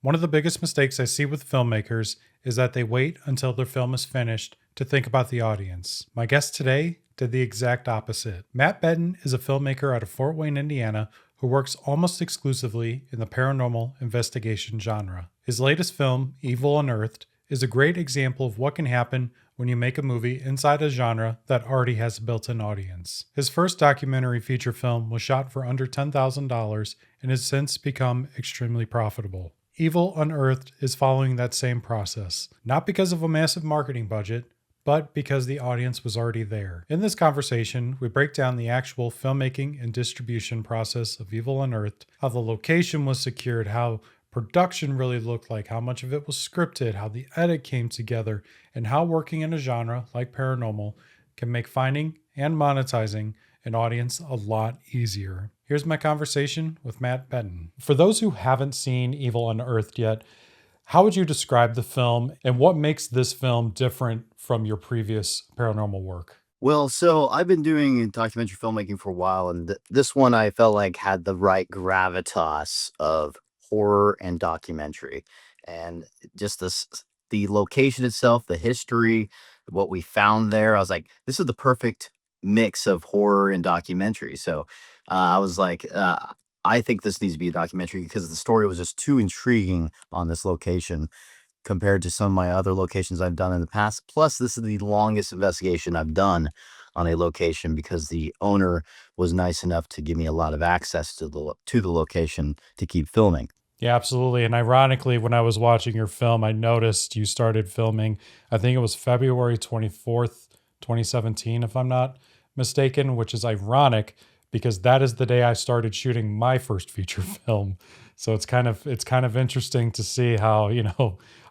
One of the biggest mistakes I see with filmmakers is that they wait until their film is finished to think about the audience. My guest today did the exact opposite. Matt Bettton is a filmmaker out of Fort Wayne, Indiana, who works almost exclusively in the paranormal investigation genre. His latest film, Evil Unearthed, is a great example of what can happen when you make a movie inside a genre that already has a built-in audience. His first documentary feature film was shot for under $10,000 and has since become extremely profitable. Evil Unearthed is following that same process, not because of a massive marketing budget, but because the audience was already there. In this conversation, we break down the actual filmmaking and distribution process of Evil Unearthed, how the location was secured, how production really looked like, how much of it was scripted, how the edit came together, and how working in a genre like paranormal can make finding and monetizing an audience a lot easier. Here's my conversation with Matt Bettton. For those who haven't seen Evil Unearthed yet, how would you describe the film and what makes this film different from your previous paranormal work? Well, so I've been doing documentary filmmaking for a while, and this one I felt like had the right gravitas of horror and documentary, and just the location itself, the history, what we found there. I was like, this is the perfect mix of horror and documentary. So I was like, I think this needs to be a documentary because the story was just too intriguing on this location compared to some of my other locations I've done in the past. Plus, this is the longest investigation I've done on a location because the owner was nice enough to give me a lot of access to the location to keep filming. Yeah, absolutely. And ironically, when I was watching your film, I noticed you started filming, I think it was February 24th, 2017, if I'm not mistaken, which is ironic because that is the day I started shooting my first feature film. So it's kind of interesting to see how,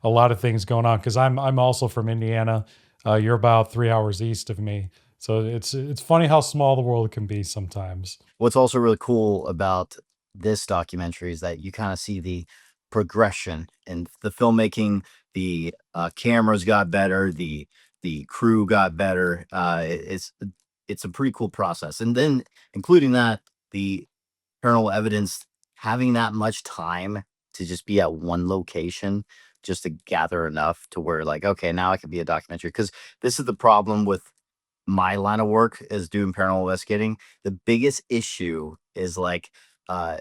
a lot of things going on because I'm also from Indiana. You're about 3 hours east of me. So it's funny how small the world can be sometimes. What's also really cool about this documentary is that you kind of see the progression in the filmmaking. The cameras got better, the crew got better. It's a pretty cool process, and then including that, the paranormal evidence, having that much time to just be at one location just to gather enough to where like, okay, now I can be a documentary. Because this is the problem with my line of work is doing paranormal investigating. The biggest issue is like uh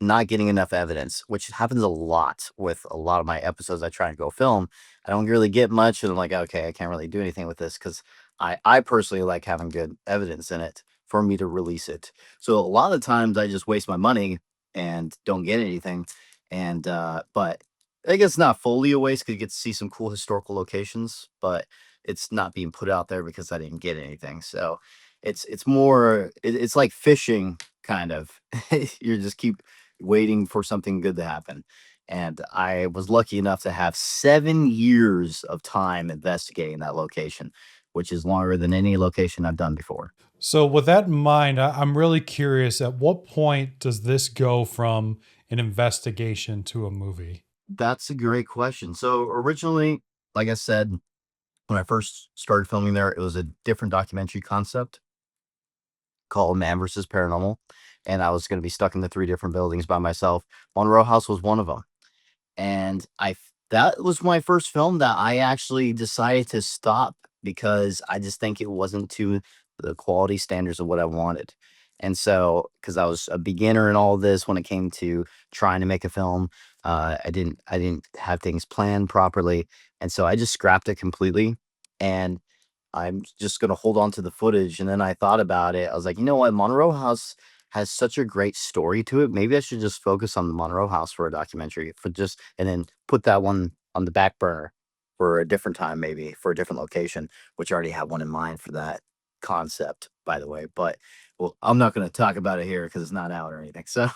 not getting enough evidence, which happens a lot with a lot of my episodes I try and go film. I don't really get much, and I'm like, okay, I can't really do anything with this because I personally like having good evidence in it for me to release it. So a lot of times I just waste my money and don't get anything. And but I guess not fully a waste because you get to see some cool historical locations, but it's not being put out there because I didn't get anything. So it's more it's like fishing kind of. You just keep waiting for something good to happen. And I was lucky enough to have 7 years of time investigating that location, which is longer than any location I've done before. So, with that in mind, I'm really curious at what point does this go from an investigation to a movie? That's a great question. So originally, like I said, when I first started filming there, it was a different documentary concept called Man versus Paranormal. And I was going to be stuck in the three different buildings by myself. Monroe House was one of them. And that was my first film that I actually decided to stop because I just think it wasn't to the quality standards of what I wanted. And so, because I was a beginner in all this when it came to trying to make a film, I didn't have things planned properly, and so I just scrapped it completely. And I'm just gonna hold on to the footage. And then I thought about it. I was like, you know what, Monroe House has such a great story to it. Maybe I should just focus on the Monroe House for a documentary for just, and then put that one on the back burner for a different time, maybe for a different location, which I already have one in mind for that concept, by the way. But well, I'm not going to talk about it here because it's not out or anything. So,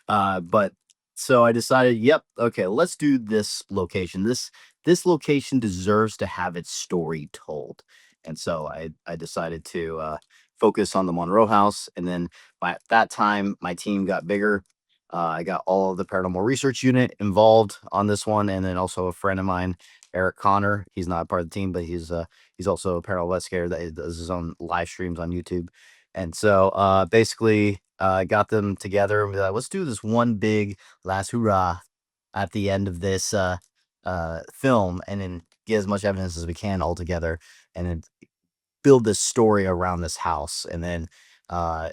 but so I decided, yep, okay, let's do this location. This location deserves to have its story told. And so I decided to focus on the Monroe House. And then by that time, my team got bigger. I got all of the paranormal research unit involved on this one, and then also a friend of mine, Eric Connor. He's not part of the team, but he's also a paranormal investigator that does his own live streams on YouTube. And so basically, got them together and be like, let's do this one big last hurrah at the end of this film, and then get as much evidence as we can all together, and then build this story around this house. And then uh,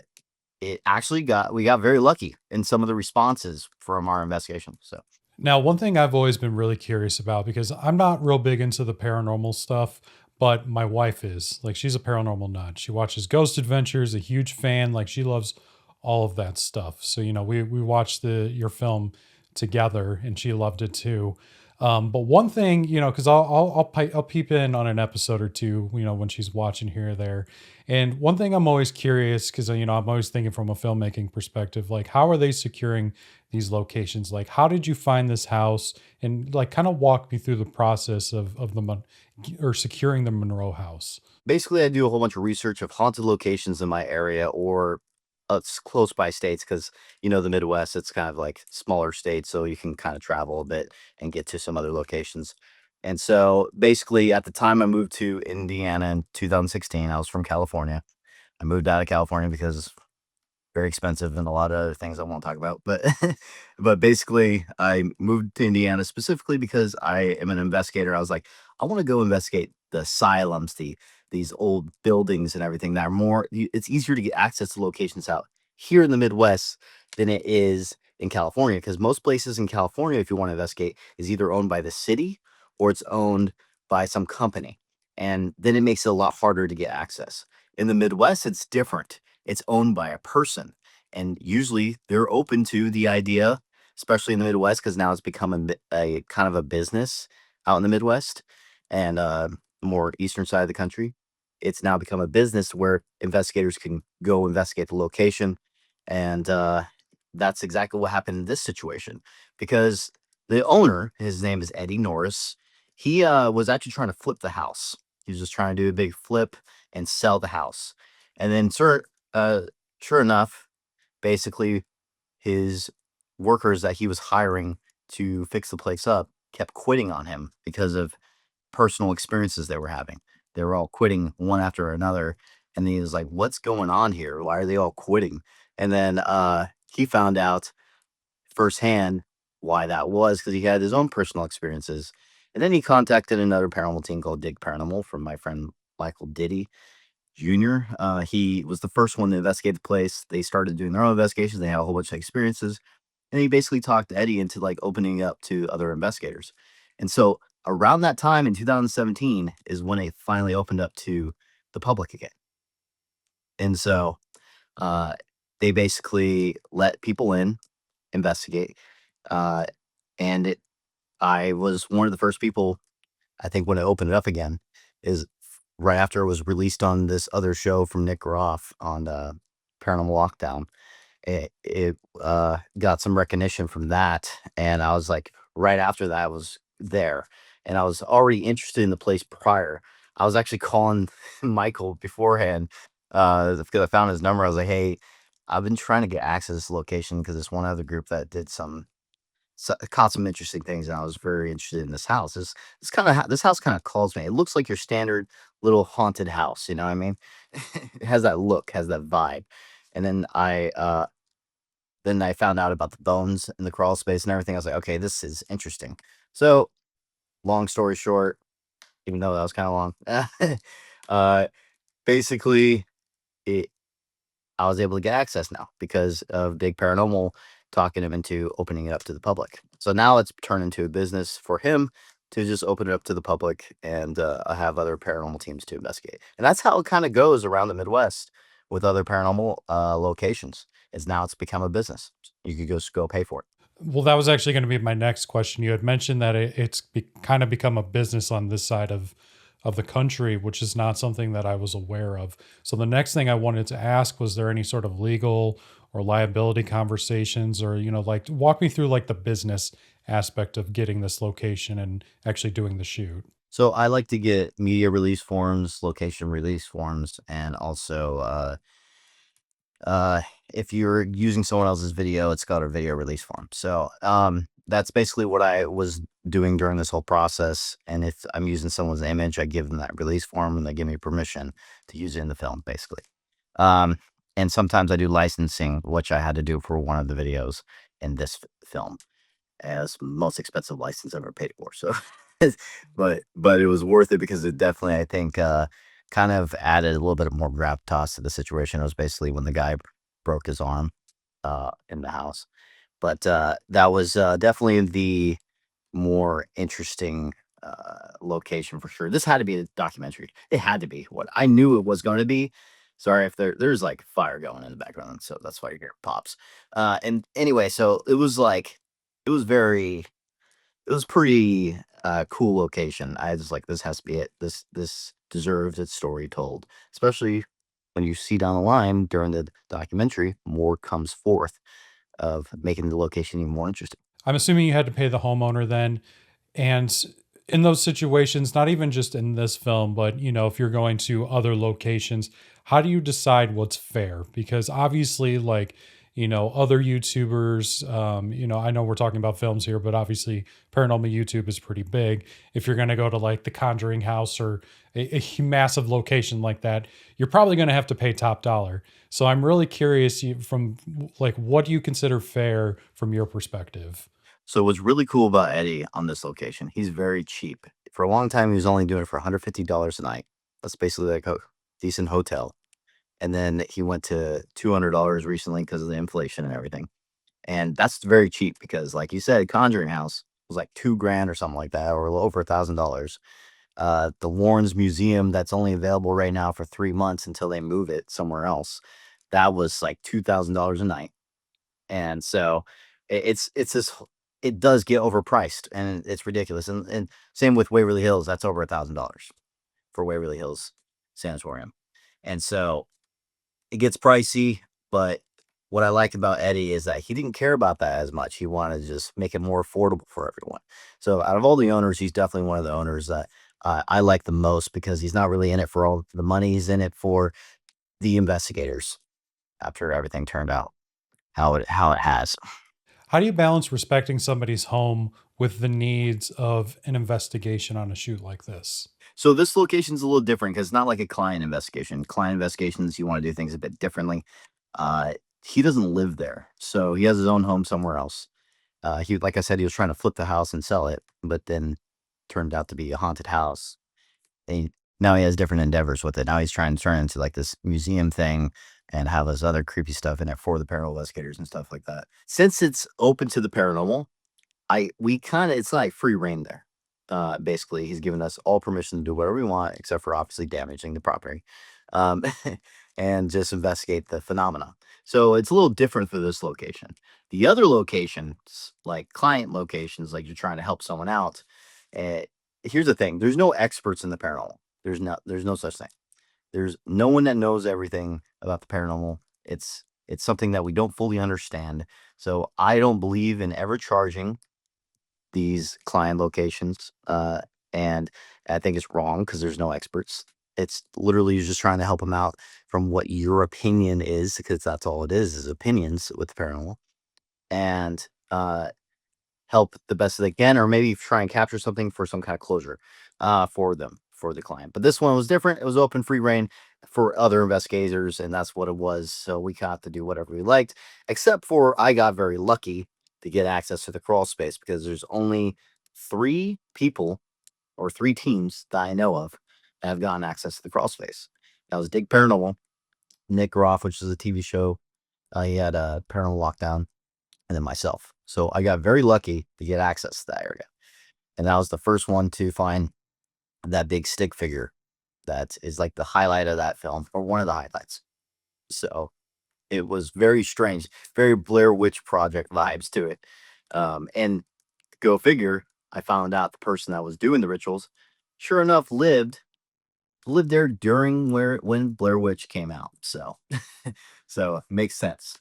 we got very lucky in some of the responses from our investigation. So Now, one thing I've always been really curious about, because I'm not real big into the paranormal stuff, but my wife is. Like, she's a paranormal nut. She watches Ghost Adventures, a huge fan. Like, she loves all of that stuff. So, we watched your film together, and she loved it too. But one thing, because I'll peep in on an episode or two, when she's watching here or there. And one thing I'm always curious, because I'm always thinking from a filmmaking perspective, like, how are they securing these locations? Like, how did you find this house? And like, kind of walk me through the process of or securing the Monroe House. basically, I do a whole bunch of research of haunted locations in my area or close by states, because the Midwest, it's kind of like smaller states, so you can kind of travel a bit and get to some other locations. And so basically, at the time I moved to Indiana in 2016, I was from California. I moved out of California because very expensive and a lot of other things I won't talk about. But but basically, I moved to Indiana specifically because I am an investigator. I was like, I want to go investigate the asylums, these old buildings and everything that are it's easier to get access to locations out here in the Midwest than it is in California, because most places in California, if you want to investigate, is either owned by the city or it's owned by some company. And then it makes it a lot harder to get access. In the Midwest, it's different. It's owned by a person. And usually they're open to the idea, especially in the Midwest, because now it's become a kind of a business out in the Midwest and more eastern side of the country. It's now become a business where investigators can go investigate the location. And that's exactly what happened in this situation, because the owner, his name is Eddie Norris, he was actually trying to flip the house. He was just trying to do a big flip and sell the house. And then, sure enough, basically, his workers that he was hiring to fix the place up kept quitting on him because of personal experiences they were having. They were all quitting one after another. And he was like, "What's going on here? Why are they all quitting?" And then he found out firsthand why that was, because he had his own personal experiences. And then he contacted another paranormal team called Dig Paranormal from my friend Michael Diddy Jr. He was the first one to investigate the place. They started doing their own investigations. They had a whole bunch of experiences. And he basically talked Eddie into like opening up to other investigators. And so around that time in 2017 is when it finally opened up to the public again. And so uh, they basically let people in, investigate. Uh, and I was one of the first people, I think, when I opened it up again, is right after it was released on this other show from Nick Groff on Paranormal Lockdown. It got some recognition from that, and I was like, right after that, I was there, and I was already interested in the place prior. I was actually calling Michael beforehand because I found his number. I was like, "Hey, I've been trying to get access to this location because it's one other group that did caught some interesting things, and I was very interested in this house. This kind of this house kind of calls me. It looks like your standard little haunted house. You know what I mean? It has that look, has that vibe. And then I found out about the bones in the crawl space and everything. I was like, okay, this is interesting. So, long story short, even though that was kind of long, uh, basically, it I was able to get access now because of Big Paranormal talking him into opening it up to the public. So now it's turned into a business for him to just open it up to the public, and have other paranormal teams to investigate. And that's how it kind of goes around the Midwest with other paranormal locations. Is now it's become a business. You could just go pay for it. Well, that was actually going to be my next question. You had mentioned that kind of become a business on this side of the country, which is not something that I was aware of. So the next thing I wanted to ask, was there any sort of legal or liability conversations, or like, walk me through like the business aspect of getting this location and actually doing the shoot. So I like to get media release forms, location release forms, and also if you're using someone else's video, it's got a video release form. So that's basically what I was doing during this whole process. And if I'm using someone's image, I give them that release form and they give me permission to use it in the film, basically. Um, and sometimes I do licensing, which I had to do for one of the videos in this film. as most expensive license I've ever paid for. So, but it was worth it because it definitely, I think, kind of added a little bit more gravitas to the situation. It was basically when the guy broke his arm in the house. But that was definitely the more interesting location for sure. This had to be a documentary. It had to be what I knew it was going to be. Sorry if there's like fire going in the background, so that's why you hear pops. And anyway, so it was like it was very it was pretty cool location. I was like, this has to be it. This deserves its story told, especially when you see down the line during the documentary, more comes forth of making the location even more interesting. I'm assuming you had to pay the homeowner then. And in those situations, not even just in this film, but if you're going to other locations, how do you decide what's fair? Because obviously, like, other YouTubers, I know we're talking about films here, but obviously paranormal YouTube is pretty big. If you're going to go to like the Conjuring House or a massive location like that, you're probably going to have to pay top dollar. So I'm really curious from like, what do you consider fair from your perspective? So what's really cool about Eddie on this location, he's very cheap. For a long time, he was only doing it for $150 a night. That's basically like a decent hotel. And then he went to $200 recently because of the inflation and everything. And that's very cheap because, like you said, Conjuring House was like 2 grand or something like that, or a little over $1,000. The Warrens Museum that's only available right now for 3 months until they move it somewhere else. That was like $2,000 a night. And so it's this it does get overpriced and it's ridiculous. And same with Waverly Hills, that's over $1,000 for Waverly Hills Sanatorium. And so it gets pricey, but what I like about Eddie is that he didn't care about that as much. He wanted to just make it more affordable for everyone. So out of all the owners, he's definitely one of the owners that I like the most because he's not really in it for all the money. He's in it for the investigators after everything turned out how it has. How do you balance respecting somebody's home with the needs of an investigation on a shoot like this? So this location's a little different because it's not like a client investigation. Client investigations, you want to do things a bit differently. Uh, he doesn't live there, so he has his own home somewhere else. Like I said, he was trying to flip the house and sell it, but then turned out to be a haunted house. And now he has different endeavors with it. Now he's trying to turn it into like this museum thing and have this other creepy stuff in it for the paranormal investigators and stuff like that. Since it's open to the paranormal, I we kinda it's like free rein there. Basically, he's given us all permission to do whatever we want, except for obviously damaging the property, um, and just investigate the phenomena. So it's a little different for this location. The other locations, like client locations, like you're trying to help someone out. eh, Here's the thing: there's no experts in the paranormal. There's no such thing. There's no one that knows everything about the paranormal. It's something that we don't fully understand. So I don't believe in ever charging these client locations. And I think it's wrong because there's no experts. It's literally you're just trying to help them out from what your opinion is, because that's all it is opinions with the paranormal. And help the best they can, or maybe try and capture something for some kind of closure for them, for the client. But this one was different. It was open free reign for other investigators, and that's what it was. So we got to do whatever we liked, except for I got very lucky to get access to the crawl space because there's only 3 people or 3 teams that I know of that have gotten access to the crawl space. That was Dig Paranormal, Nick Groff, which is a TV show. He had a Paranormal Lockdown, and then myself. So I got very lucky to get access to that area. And that was the first one to find that big stick figure that is like the highlight of that film, or one of the highlights. So it was very strange, very Blair Witch Project vibes to it. And go figure, I found out the person that was doing the rituals, sure enough, lived there during when Blair Witch came out. So so it makes sense.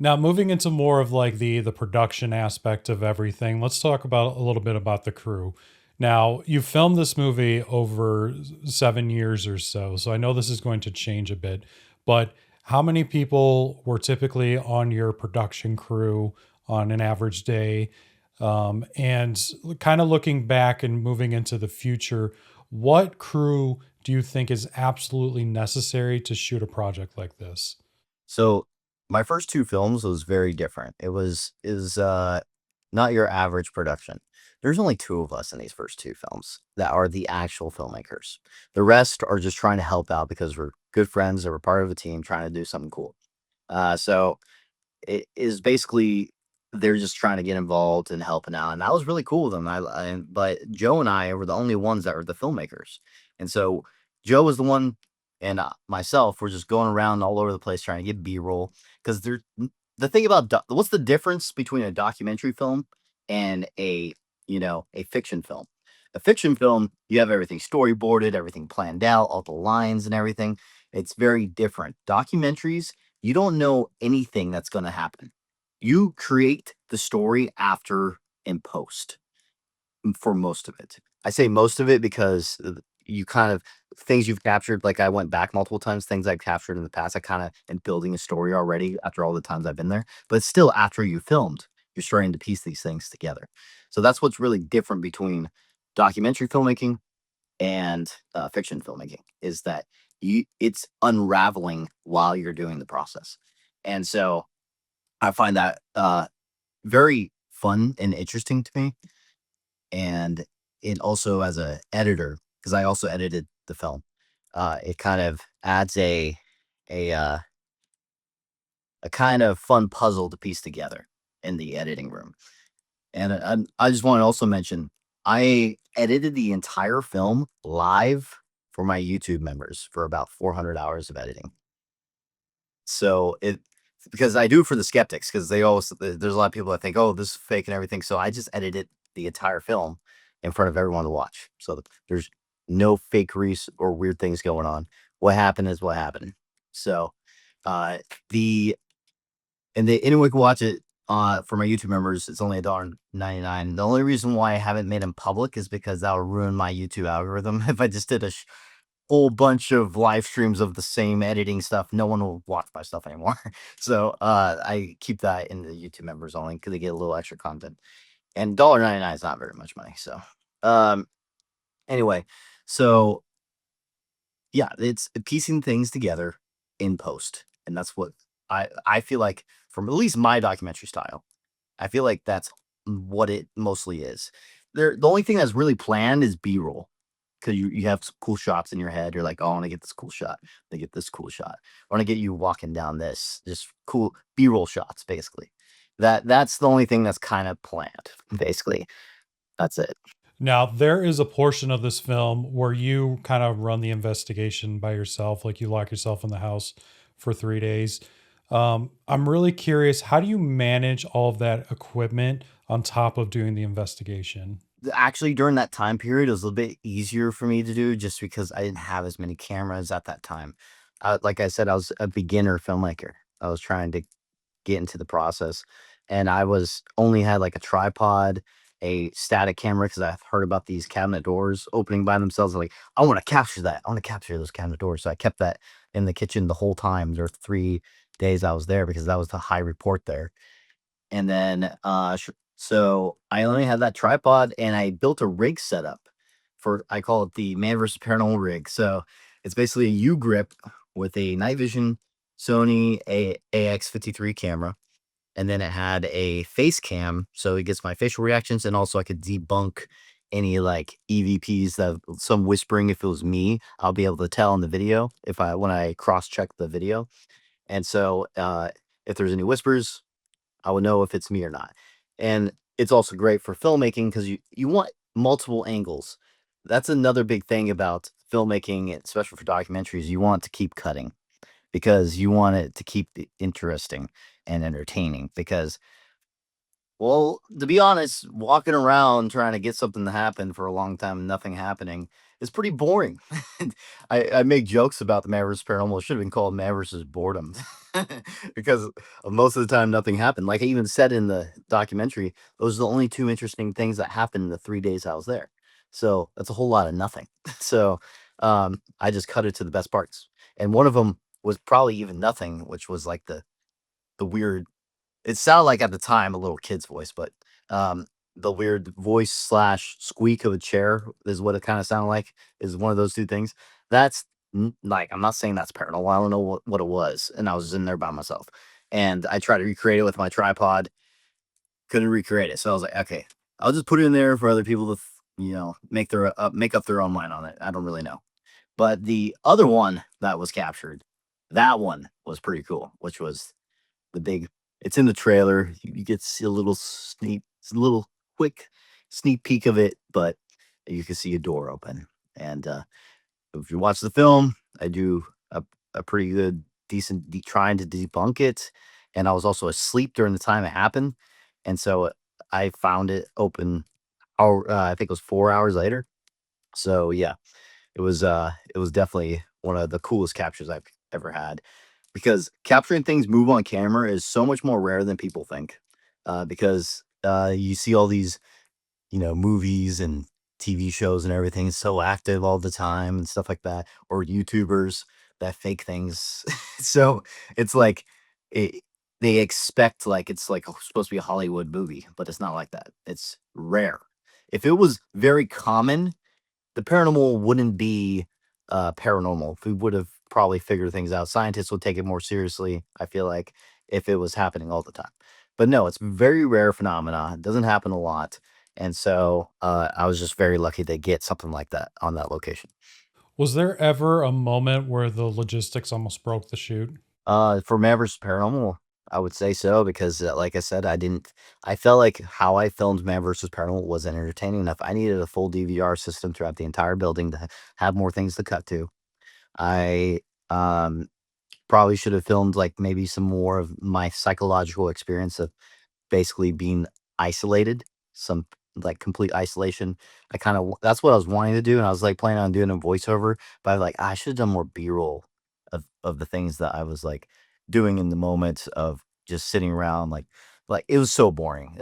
Now, moving into more of like the production aspect of everything, let's talk about a little bit about the crew. Now, you filmed this movie over 7 years or so, so I know this is going to change a bit, but how many people were typically on your production crew on an average day? And kind of looking back and moving into the future, what crew do you think is absolutely necessary to shoot a project like this? So my first 2 films was very different. It was not your average production. There's only two of us in these first two films that are the actual filmmakers. The rest are just trying to help out because we're good friends or we're part of a team trying to do something cool. So it is basically they're just trying to get involved and helping out, and that was really cool with them. But Joe and I were the only ones that were the filmmakers, and so Joe was the one, and myself were just going around all over the place trying to get B-roll because they're the thing about what's the difference between a documentary film and a fiction film. A fiction film, you have everything storyboarded, everything planned out, all the lines and everything. It's very different. Documentaries, you don't know anything that's going to happen. You create the story after in post for most of it. I say most of it because you kind of things you've captured, like I went back multiple times, things I've captured in the past, I kind of am building a story already after all the times I've been there. But still, after you filmed, you're starting to piece these things together. So that's what's really different between documentary filmmaking and fiction filmmaking is that it's unraveling while you're doing the process. And so I find that very fun and interesting to me. And it also as a editor, because I also edited the film, it kind of adds a uh, a kind of fun puzzle to piece together in the editing room. And I just want to also mention I edited the entire film live for my YouTube members for about 400 hours of editing. So it because I do it for the skeptics because they always there's a lot of people that think, oh, this is fake and everything. So I just edited the entire film in front of everyone to watch. So that there's no fakeries or weird things going on. What happened is what happened. So uh the and they anyone can watch it for my YouTube members. It's only $1.99. The only reason why I haven't made them public is because that would ruin my YouTube algorithm. If I just did a whole bunch of live streams of the same editing stuff, no one will watch my stuff anymore. So I keep that in the YouTube members only because they get a little extra content. And $1.99 is not very much money. So um anyway, so yeah, it's piecing things together in post. And that's what I feel like from at least my documentary style. I feel like that's what it mostly is. The only thing that's really planned is B-roll. Because you have some cool shots in your head. You're like, oh, I want to get this cool shot. I get this cool shot. I want to get you walking down this. Just cool B-roll shots, basically. That's the only thing that's kind of planned, basically. That's it. Now, there is a portion of this film where you kind of run the investigation by yourself, like you lock yourself in the house for 3 days. I'm really curious, how do you manage all of that equipment on top of doing the investigation? Actually, during that time period, it was a little bit easier for me to do just because I didn't have as many cameras at that time. Like I said, I was a beginner filmmaker. I was trying to get into the process. And I was only had like a tripod, a static camera because I've heard about these cabinet doors opening by themselves. I'm like, I want to capture that. I want to capture those cabinet doors. So I kept that in the kitchen the whole time. There were 3 days I was there because that was the high report there. And then, so I only had that tripod and I built a rig setup for, I call it the Man vs. Paranormal rig. So it's basically a U grip with a night vision Sony AX53 camera. And then it had a face cam. So it gets my facial reactions. And also I could debunk any like EVPs that some whispering. If it was me, I'll be able to tell in the video when I cross check the video. And so, if there's any whispers, I will know if it's me or not. And it's also great for filmmaking because you want multiple angles. That's another big thing about filmmaking, especially for documentaries. You want to keep cutting because you want it to keep it interesting and entertaining. Because well, to be honest, walking around trying to get something to happen for a long time and nothing happening is pretty boring. I make jokes about the Man vs. Paranormal. It should have been called Man vs. Boredom because most of the time nothing happened. Like I even said in the documentary, those are the only two interesting things that happened in the 3 days I was there. So that's a whole lot of nothing. So I just cut it to the best parts. And one of them was probably even nothing, which was like the weird it sounded like at the time a little kid's voice, but, the weird voice slash squeak of a chair is what it kinda sounded like, is one of those 2 things. That's n like, I'm not saying that's paranormal, I don't know what it was, and I was in there by myself, and I tried to recreate it with my tripod, couldn't recreate it. So I was like, okay, I'll just put it in there for other people to, make up their own mind on it. I don't really know. But the other one that was captured, that one was pretty cool, which was the big. It's in the trailer. You get to see a little quick sneak peek of it, but you can see a door open. And if you watch the film, I do a pretty good, decent trying to debunk it. And I was also asleep during the time it happened, and so I found it open. I think it was 4 hours later. So yeah, it was definitely one of the coolest captures I've ever had, because capturing things move on camera is so much more rare than people think. Because you see all these, movies and TV shows and everything so active all the time and stuff like that, or YouTubers that fake things. So it's like it, they expect like it's like supposed to be a Hollywood movie, but it's not like that. It's rare. If it was very common, the paranormal wouldn't be paranormal. We would have probably figured things out. Scientists would take it more seriously, I feel like, if it was happening all the time. But no, it's very rare phenomena. It doesn't happen a lot. And so I was just very lucky to get something like that on that location. Was there ever a moment where the logistics almost broke the shoot? For Mavericks Paranormal, I would say so, because, like I said, I felt like how I filmed Man vs. Paranormal wasn't entertaining enough. I needed a full DVR system throughout the entire building to have more things to cut to. I um, probably should have filmed like maybe some more of my psychological experience of basically being isolated, some like complete isolation. I kind of that's what I was wanting to do, and I was like planning on doing a voiceover, but I was like, I should have done more B-roll of the things that I was like doing in the moment of just sitting around like it was so boring.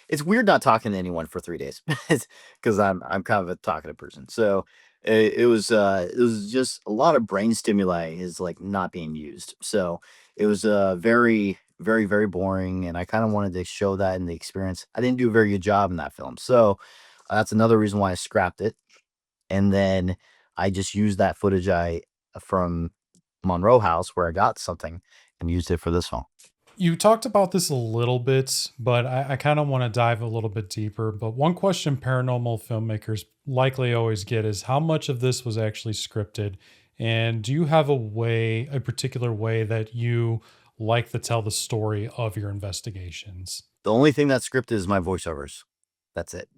It's weird not talking to anyone for 3 days because I'm kind of a talkative person. So it was just a lot of brain stimuli is like not being used. So it was very very very boring, and I kind of wanted to show that in the experience. I didn't do a very good job in that film, so that's another reason why I scrapped it. And then I just used that footage I from Monroe House where I got something and used it for this film. You talked about this a little bit, but I kind of want to dive a little bit deeper. But one question paranormal filmmakers likely always get is how much of this was actually scripted? And do you have a particular way that you like to tell the story of your investigations? The only thing that's scripted is my voiceovers. That's it.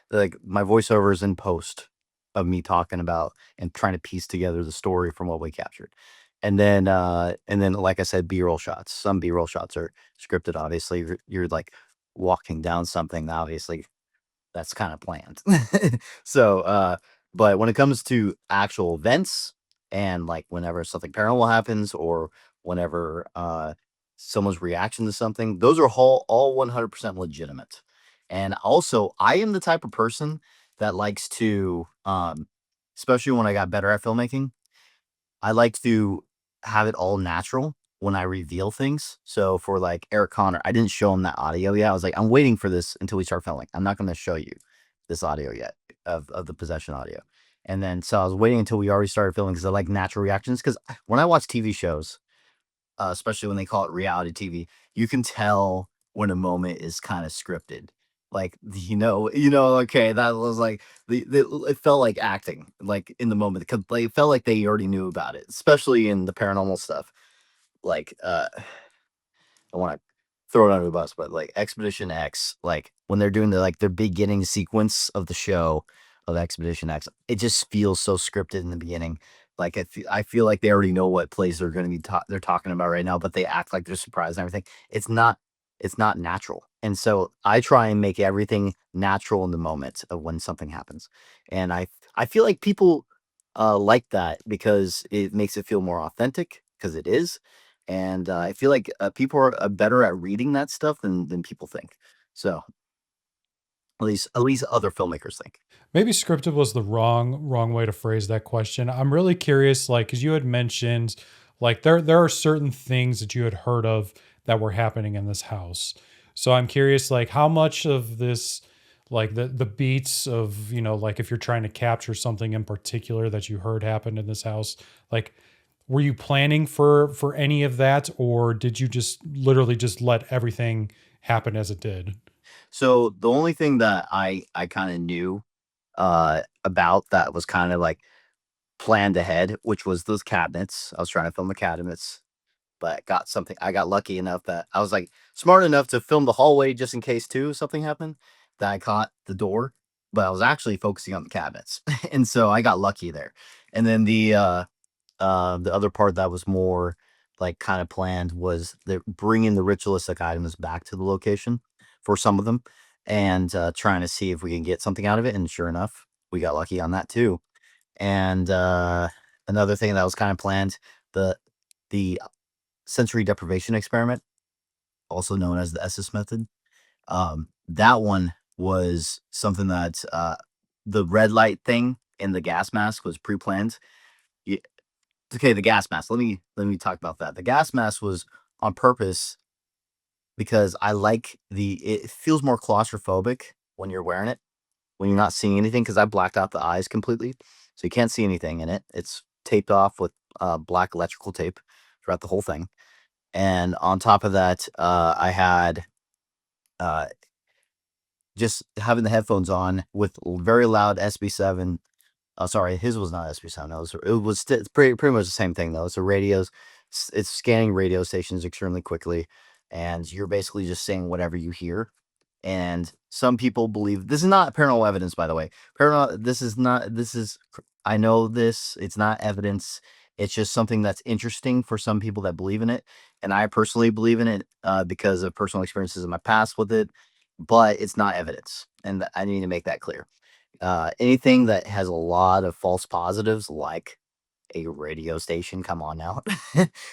Like my voiceovers in post of me talking about and trying to piece together the story from what we captured. And then like I said, B-roll shots. Some B-roll shots are scripted, obviously. You're like walking down something, obviously that's kind of planned. So, but when it comes to actual events and like whenever something paranormal happens or whenever someone's reaction to something, those are all 100% legitimate. And also, I am the type of person that likes to, especially when I got better at filmmaking, I like to have it all natural when I reveal things. So for like Eric Connor, I didn't show him that audio yet. I was like, I'm waiting for this until we start filming. I'm not going to show you this audio yet of the possession audio. And then so I was waiting until we already started filming because I like natural reactions. Because when I watch TV shows, especially when they call it reality TV, you can tell when a moment is kind of scripted. Like okay, that was like it felt like acting, like in the moment, because they felt like they already knew about it, especially in the paranormal stuff. Like I want to throw it under the bus, but like Expedition X, like when they're doing their beginning sequence of the show of Expedition X, it just feels so scripted in the beginning. Like I feel like they already know what place they're going to be they're talking about right now, but they act like they're surprised and everything. It's not natural. And so I try and make everything natural in the moment of when something happens. And I feel like people like that because it makes it feel more authentic because it is. And I feel like people are better at reading that stuff than people think. So at least other filmmakers think. Maybe scripted was the wrong way to phrase that question. I'm really curious, like, because you had mentioned, like, there are certain things that you had heard of that were happening in this house. So I'm curious, like, how much of this, like the beats of, like if you're trying to capture something in particular that you heard happened in this house, like, were you planning for any of that, or did you just literally just let everything happen as it did. So the only thing that I kind of knew about that was kind of like planned ahead, which was those cabinets. I was trying to film the cabinets, but I got lucky enough that I was like smart enough to film the hallway just in case too something happened, that I caught the door, but I was actually focusing on the cabinets. And so I got lucky there. And then the other part that was more like kind of planned was the bringing the ritualistic items back to the location for some of them, and trying to see if we can get something out of it. And sure enough, we got lucky on that too. And another thing that was kind of planned, the the sensory deprivation experiment, also known as the SS method. That one was something that the red light thing in the gas mask was pre-planned. Y- Okay, the gas mask. Let me talk about that. The gas mask was on purpose because I like it feels more claustrophobic when you're wearing it, when you're not seeing anything, because I blacked out the eyes completely. So you can't see anything in it. It's taped off with black electrical tape throughout the whole thing. And on top of that, I had uh, just having the headphones on with very loud SB7. Oh, sorry, his was not SB7. No, it's pretty much the same thing though. It's a radios. It's scanning radio stations extremely quickly, and you're basically just saying whatever you hear. And some people believe this is not paranormal evidence, by the way. Paranormal. This is not. This is. I know this. It's not evidence. It's just something that's interesting for some people that believe in it, and I personally believe in it because of personal experiences in my past with it. But it's not evidence, and I need to make that clear. Anything that has a lot of false positives, like a radio station, come on now,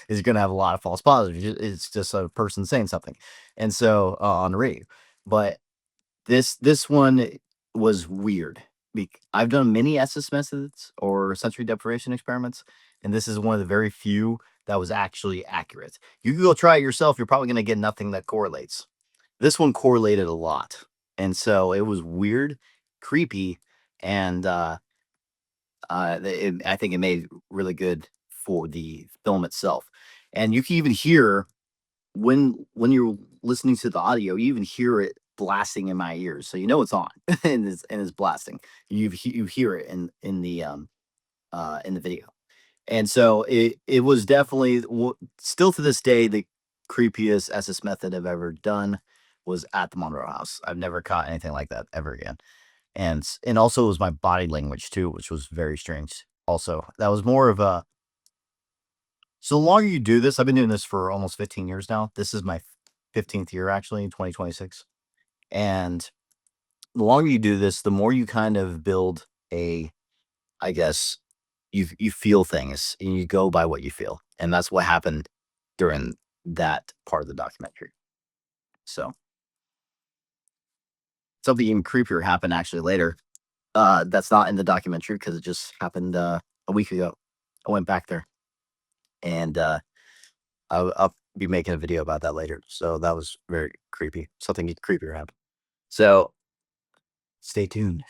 is going to have a lot of false positives. It's just a person saying something, and so on the radio. But this one was weird. I've done many SS methods or sensory deprivation experiments, and this is one of the very few that was actually accurate. You can go try it yourself. You're probably going to get nothing that correlates. This one correlated a lot, and so it was weird, creepy, and I think it made really good for the film itself. And you can even hear when you're listening to the audio, you even hear it blasting in my ears, so you know it's on and it's blasting. You hear it in the video. And so it was definitely still to this day the creepiest SS method I've ever done was at the Monroe House. I've never caught anything like that ever again. And also it was my body language too, which was very strange. Also, that was more of a so the longer you do this, I've been doing this for almost 15 years now. This is my 15th year actually in 2026. And the longer you do this, the more you kind of build a I guess you feel things and you go by what you feel. And that's what happened during that part of the documentary. So something even creepier happened actually later. That's not in the documentary because it just happened a week ago. I went back there and I'll be making a video about that later. So that was very creepy. Something creepier happened. So stay tuned.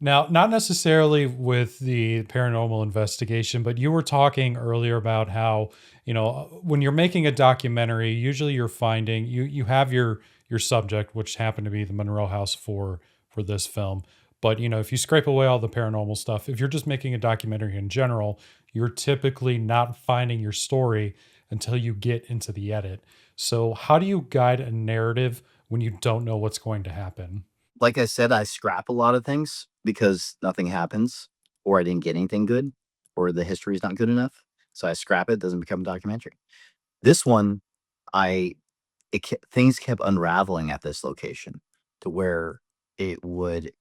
Now, not necessarily with the paranormal investigation, but you were talking earlier about how, when you're making a documentary, usually you're finding you have your subject, which happened to be the Monroe House for this film. But, if you scrape away all the paranormal stuff, if you're just making a documentary in general, you're typically not finding your story until you get into the edit. So, how do you guide a narrative when you don't know what's going to happen? Like I said, I scrap a lot of things because nothing happens, or I didn't get anything good, or the history is not good enough. So I scrap it, doesn't become a documentary. This one, I things kept unraveling at this location to where it would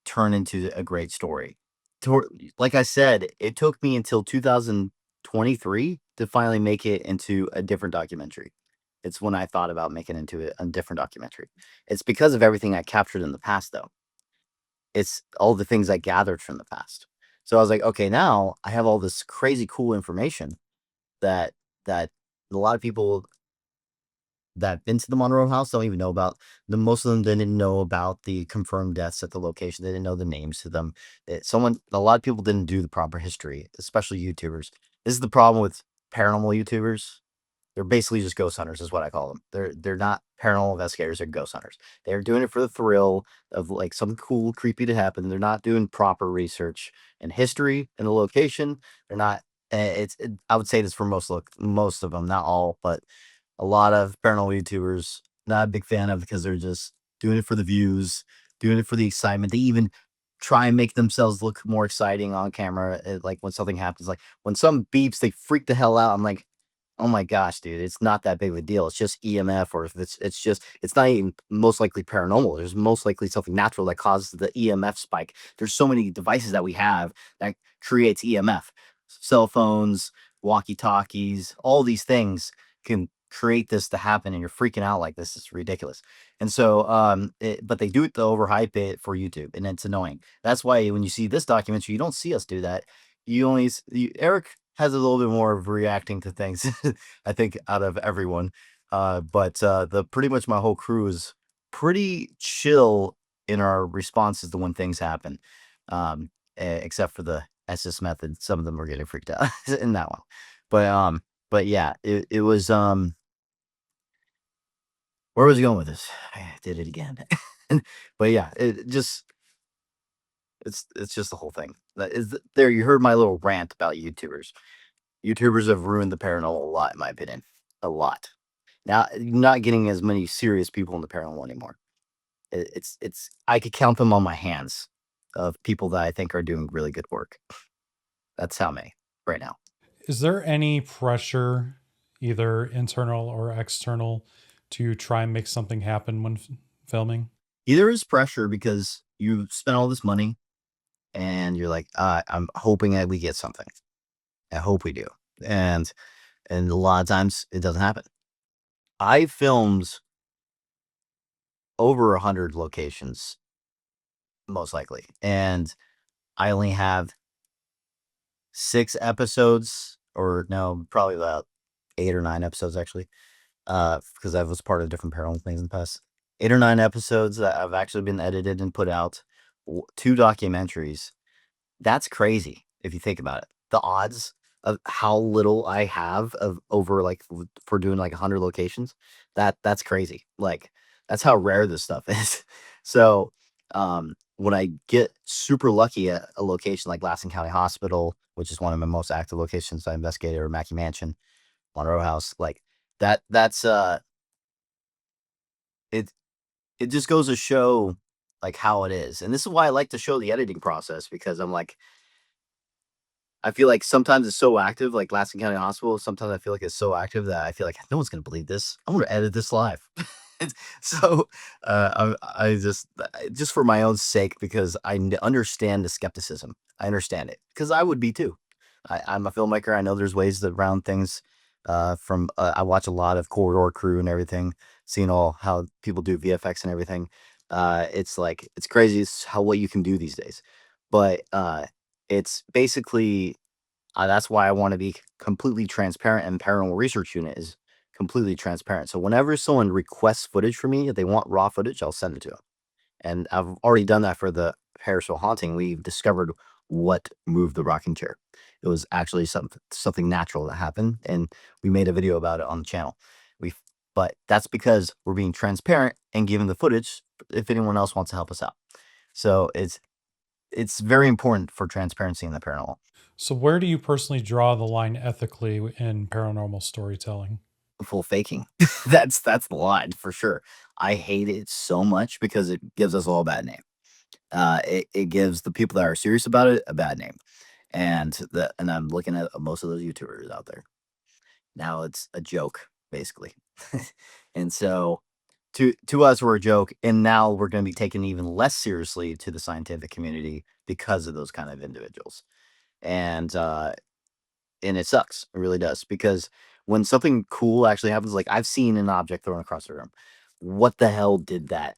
turn into a great story. Like I said, it took me until 2023 to finally make it into a different documentary. It's when I thought about making it into a different documentary. It's because of everything I captured in the past, though. It's all the things I gathered from the past. So I was like, okay, now I have all this crazy cool information that that a lot of people that been to the Monroe House don't even know about. Most of them didn't know about the confirmed deaths at the location. They didn't know the names to them. A lot of people didn't do the proper history, especially YouTubers. This is the problem with paranormal YouTubers. They're basically just ghost hunters, is what I call them. They're not paranormal investigators; they're ghost hunters. They're doing it for the thrill of like something cool, creepy to happen. They're not doing proper research in history and the location. They're not. I would say this for most of them, not all, but a lot of paranormal YouTubers, not a big fan of because they're just doing it for the views, doing it for the excitement. They even try and make themselves look more exciting on camera. Like when something happens, like when some beeps, they freak the hell out. I'm like, oh my gosh, dude, it's not that big of a deal. It's just EMF, or if it's not even most likely paranormal. There's most likely something natural that causes the EMF spike. There's so many devices that we have that creates EMF. Cell phones, walkie-talkies, all these things can create this to happen, and you're freaking out like this. Is ridiculous. And so, but they do it to overhype it for YouTube, and it's annoying. That's why when you see this documentary, you don't see us do that. Eric has a little bit more of reacting to things, I think, out of everyone. But the pretty much my whole crew is pretty chill in our responses to when things happen, except for the SS method. Some of them were getting freaked out in that one. But yeah, it was where was he going with this? I did it again. But yeah, it's just the whole thing. There you heard my little rant about YouTubers. YouTubers have ruined the paranormal a lot, in my opinion. A lot. Now, not getting as many serious people in the paranormal anymore. It's I could count them on my hands of people that I think are doing really good work. That's how many right now. Is there any pressure, either internal or external, to try and make something happen when filming? Either is pressure because you spent all this money and you're like, I'm hoping that we get something. I hope we do. And and a lot of times it doesn't happen. I filmed over 100 locations, most likely, and I only have 6 episodes, or no, probably about 8 or 9 episodes actually, because I was part of different paranormal things in the past. 8 or 9 episodes that have actually been edited and put out. 2 documentaries. That's crazy if you think about it. The odds of how little I have of over like for doing like 100 locations, that's crazy. Like that's how rare this stuff is. So, when I get super lucky at a location like Lasson County Hospital, which is one of my most active locations I investigated, or Mackey Mansion, Monroe House, like that's it it just goes to show like how it is. And this is why I like to show the editing process, because I'm like, I feel like sometimes it's so active, like Laskin County Hospital. Sometimes I feel like it's so active that I feel like no one's gonna believe this. I'm gonna edit this live. So just for my own sake, because understand the skepticism. I understand it because I would be too. I'm a filmmaker. I know there's ways to round things. I watch a lot of Corridor Crew and everything, seeing all how people do VFX and everything. It's like it's crazy how what you can do these days. But it's basically that's why I want to be completely transparent, and Paranormal Research Unit is completely transparent. So whenever someone requests footage from me, if they want raw footage, I'll send it to them. And I've already done that for the Harrisville haunting. We've discovered what moved the rocking chair. It was actually something natural that happened, and we made a video about it on the channel. We, but that's because we're being transparent and giving the footage if anyone else wants to help us out. So it's very important for transparency in the paranormal. So, where do you personally draw the line ethically in paranormal storytelling? Full faking. That's the line for sure. I hate it so much because it gives us all a bad name. It gives the people that are serious about it a bad name, and I'm looking at most of those YouTubers out there now. It's a joke basically, and so to us we're a joke, and now we're going to be taken even less seriously to the scientific community because of those kind of individuals. And uh, and it sucks. It really does, because when something cool actually happens, like I've seen an object thrown across the room. What the hell did that?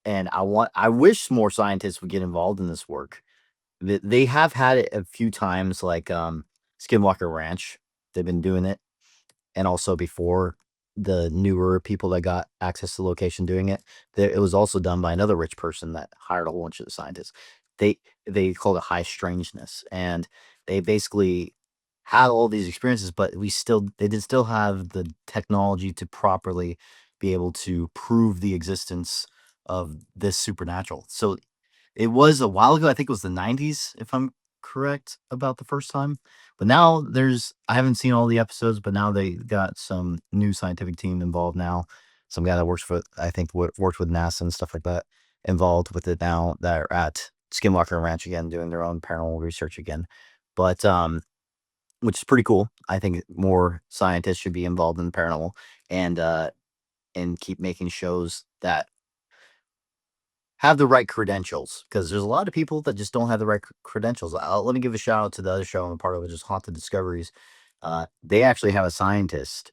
And I wish more scientists would get involved in this work. They have had it a few times, like Skinwalker Ranch. They've been doing it, and also before the newer people that got access to the location doing it, it was also done by another rich person that hired a whole bunch of the scientists. They they called it high strangeness, and they basically had all these experiences, but they did still have the technology to properly be able to prove the existence of this supernatural. So it was a while ago. I think it was the 90s, if I'm correct about the first time. But now I haven't seen all the episodes, but now they got some new scientific team involved now. Some guy that works for, I think, worked with NASA and stuff like that, involved with it now, that are at Skinwalker Ranch again, doing their own paranormal research again. But, which is pretty cool. I think more scientists should be involved in the paranormal, and, and keep making shows that have the right credentials, because there's a lot of people that just don't have the right credentials. Let me give a shout out to the other show I'm a part of, which is Haunted Discoveries. They actually have a scientist.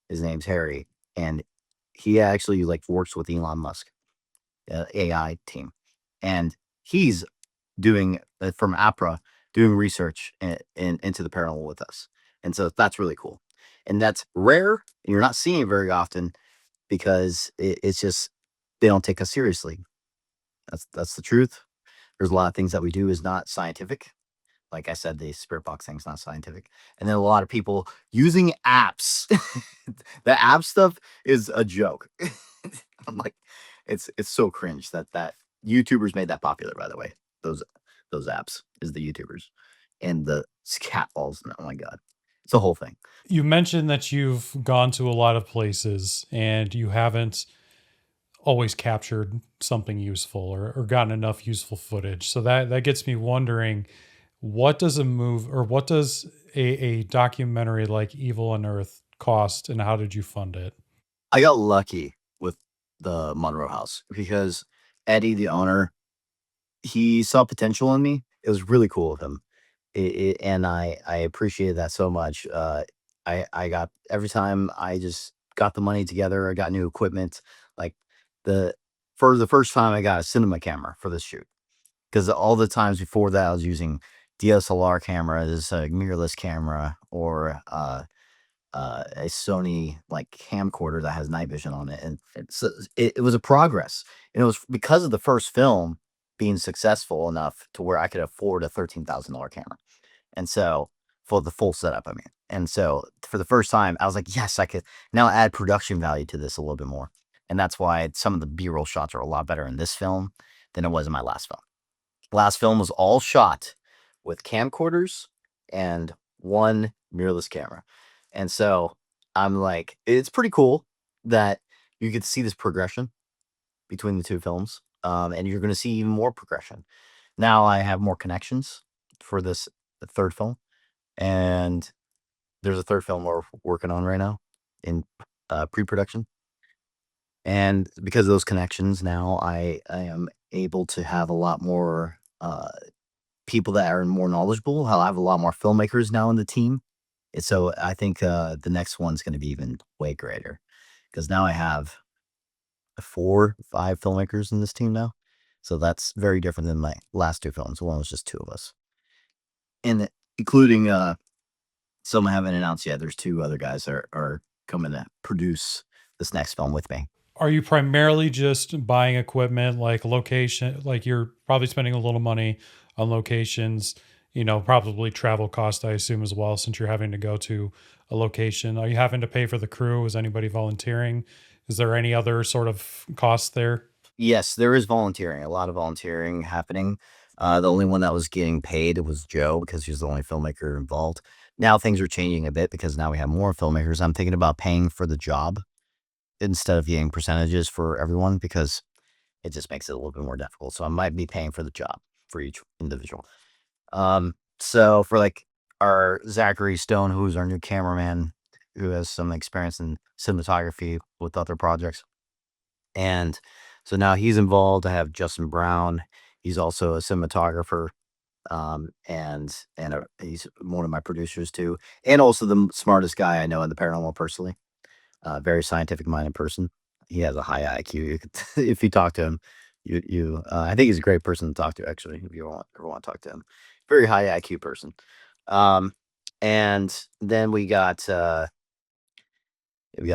His name's Harry, and he actually like works with Elon Musk, AI team, and he's doing from APRA, doing research into the paranormal with us, and so that's really cool, and that's rare. And you're not seeing it very often because it's just they don't take us seriously. That's the truth. There's a lot of things that we do is not scientific. Like I said, the spirit box thing's not scientific. And then a lot of people using apps. The app stuff is a joke. I'm like, it's so cringe that YouTubers made that popular, by the way. Those those apps is the YouTubers. And the cat balls. Oh my god. It's a whole thing. You mentioned that you've gone to a lot of places and you haven't always captured something useful or gotten enough useful footage. So that gets me wondering, what does a move or what does a documentary like Evil Unearthed cost, and how did you fund it? I got lucky with the Monroe House because Eddie, the owner, he saw potential in me. It was really cool of him. And I appreciated that so much. I got every time I just got the money together, I got new equipment. Like the for the first time, I got a cinema camera for this shoot because all the times before that, I was using DSLR cameras, a mirrorless camera, or a Sony like camcorder that has night vision on it, and it was a progress, and it was because of the first film being successful enough to where I could afford a $13,000 camera, and so for the full setup, I mean, and so for the first time, I was like, yes, I could now add production value to this a little bit more, and that's why some of the B-roll shots are a lot better in this film than it was in my last film. Last film was all shot with camcorders and one mirrorless camera. And so I'm like, it's pretty cool that you get to see this progression between the two films. And you're going to see even more progression. Now I have more connections for this third film. And there's a third film we're working on right now in pre production. And because of those connections, now I am able to have a lot more people that are more knowledgeable. I'll have a lot more filmmakers now in the team. And so I think the next one's going to be even way greater because now I have 5 filmmakers in this team now. So that's very different than my last 2 films. One was just 2 of us, and including some I haven't announced yet. There's 2 other guys that are coming to produce this next film with me. Are you primarily just buying equipment like location, like you're probably spending a little money on locations, probably travel cost, I assume, as well, since you're having to go to a location? Are you having to pay for the crew? Is anybody volunteering? Is there any other sort of cost there? Yes, there is volunteering, a lot of volunteering happening. The only one that was getting paid was Joe because he was the only filmmaker involved. Now things are changing a bit because now we have more filmmakers. I'm thinking about paying for the job instead of getting percentages for everyone because it just makes it a little bit more difficult. So I might be paying for the job for each individual. So for like our Zachary Stone, who's our new cameraman, who has some experience in cinematography with other projects. And so now he's involved. I have Justin Brown. He's also a cinematographer. He's one of my producers too. And also the smartest guy I know in the paranormal personally. Very scientific minded person. He has a high IQ. You could, if you talk to him, I think he's a great person to talk to actually, if you ever want to talk to him. Very high IQ person. Um, and then we got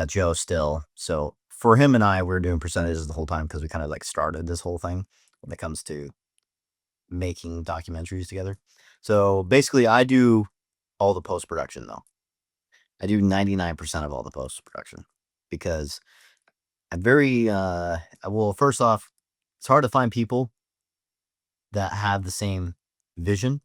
Joe still. So for him and I, we're doing percentages the whole time because we kind of like started this whole thing when it comes to making documentaries together. So basically, I do all the post production though. I do 99% of all the post production because I'm very well, first off, it's hard to find people that have the same vision.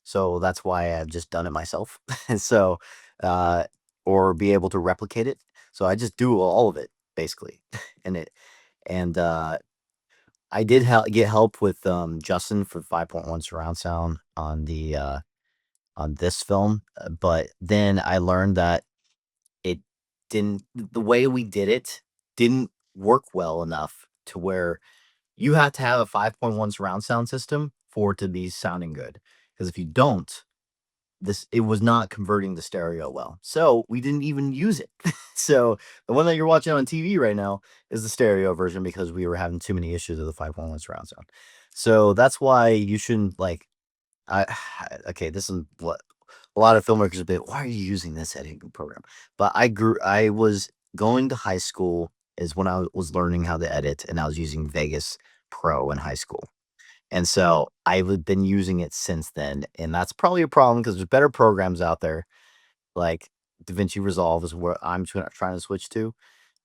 So that's why I've just done it myself. So uh or be able to replicate it. So I just do all of it basically. and it and I did get help with Justin for 5.1 surround sound on this film, but then I learned that it didn't the way we did it didn't work well enough to where you have to have a 5.1 surround sound system for it to be sounding good. Because if you don't, it was not converting the stereo well. So we didn't even use it. So the one that you're watching on TV right now is the stereo version because we were having too many issues with the 5.1 surround sound. So that's why you shouldn't like I okay, this is what a lot of filmmakers a bit, why are you using this editing program? But I was going to high school is when I was learning how to edit, and I was using Vegas Pro in high school. And so I've been using it since then. And that's probably a problem because there's better programs out there. Like DaVinci Resolve is what I'm trying to switch to.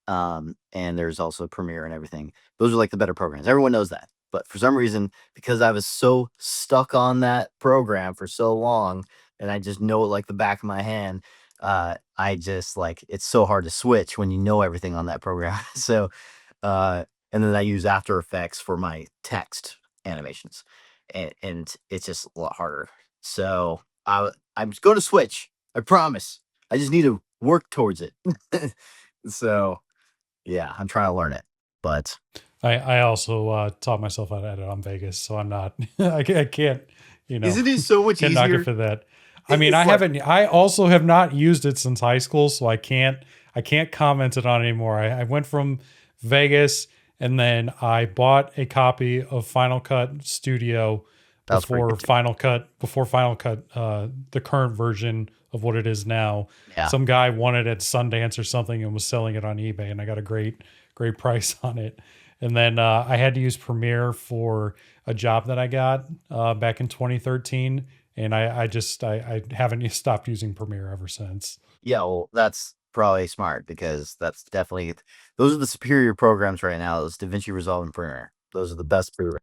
And there's also Premiere and everything. Those are like the better programs. Everyone knows that. But for some reason, because I was so stuck on that program for so long, and I just know it like the back of my hand, I just like it's so hard to switch when you know everything on that program. So, and then I use After Effects for my text animations, and it's just a lot harder. So I'm going to switch. I promise. I just need to work towards it. So yeah, I'm trying to learn it, but I also taught myself how to edit on Vegas, so I'm not. I can't, you know, isn't it so much can't knock it easier? for that. I mean, I It's like haven't. I also have not used it since high school, so I can't. I can't comment it on it anymore. I went from Vegas, and then I bought a copy of Final Cut Studio that was pretty good too. Before Final Cut, the current version of what it is now. Yeah, Some guy wanted it at Sundance or something and was selling it on eBay, and I got a great price on it. And then I had to use Premiere for a job that I got back in 2013, and I haven't stopped using Premiere ever since. yeah. Well, that's probably smart because that's definitely those are the superior programs right now. Those DaVinci Resolve and Premiere. Those are the best programs.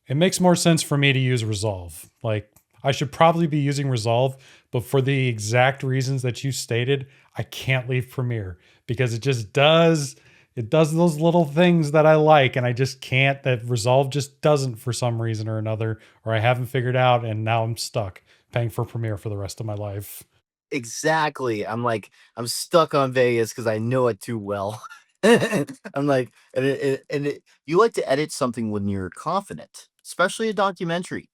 It makes more sense for me to use Resolve. Like I should probably be using Resolve, but for the exact reasons that you stated, I can't leave Premiere because it does those little things that I like and I just can't that Resolve just doesn't for some reason or another or I haven't figured out and now I'm stuck paying for Premiere for the rest of my life. Exactly. I'm stuck on Vegas because I know it too well. I'm like, you like to edit something when you're confident, especially a documentary.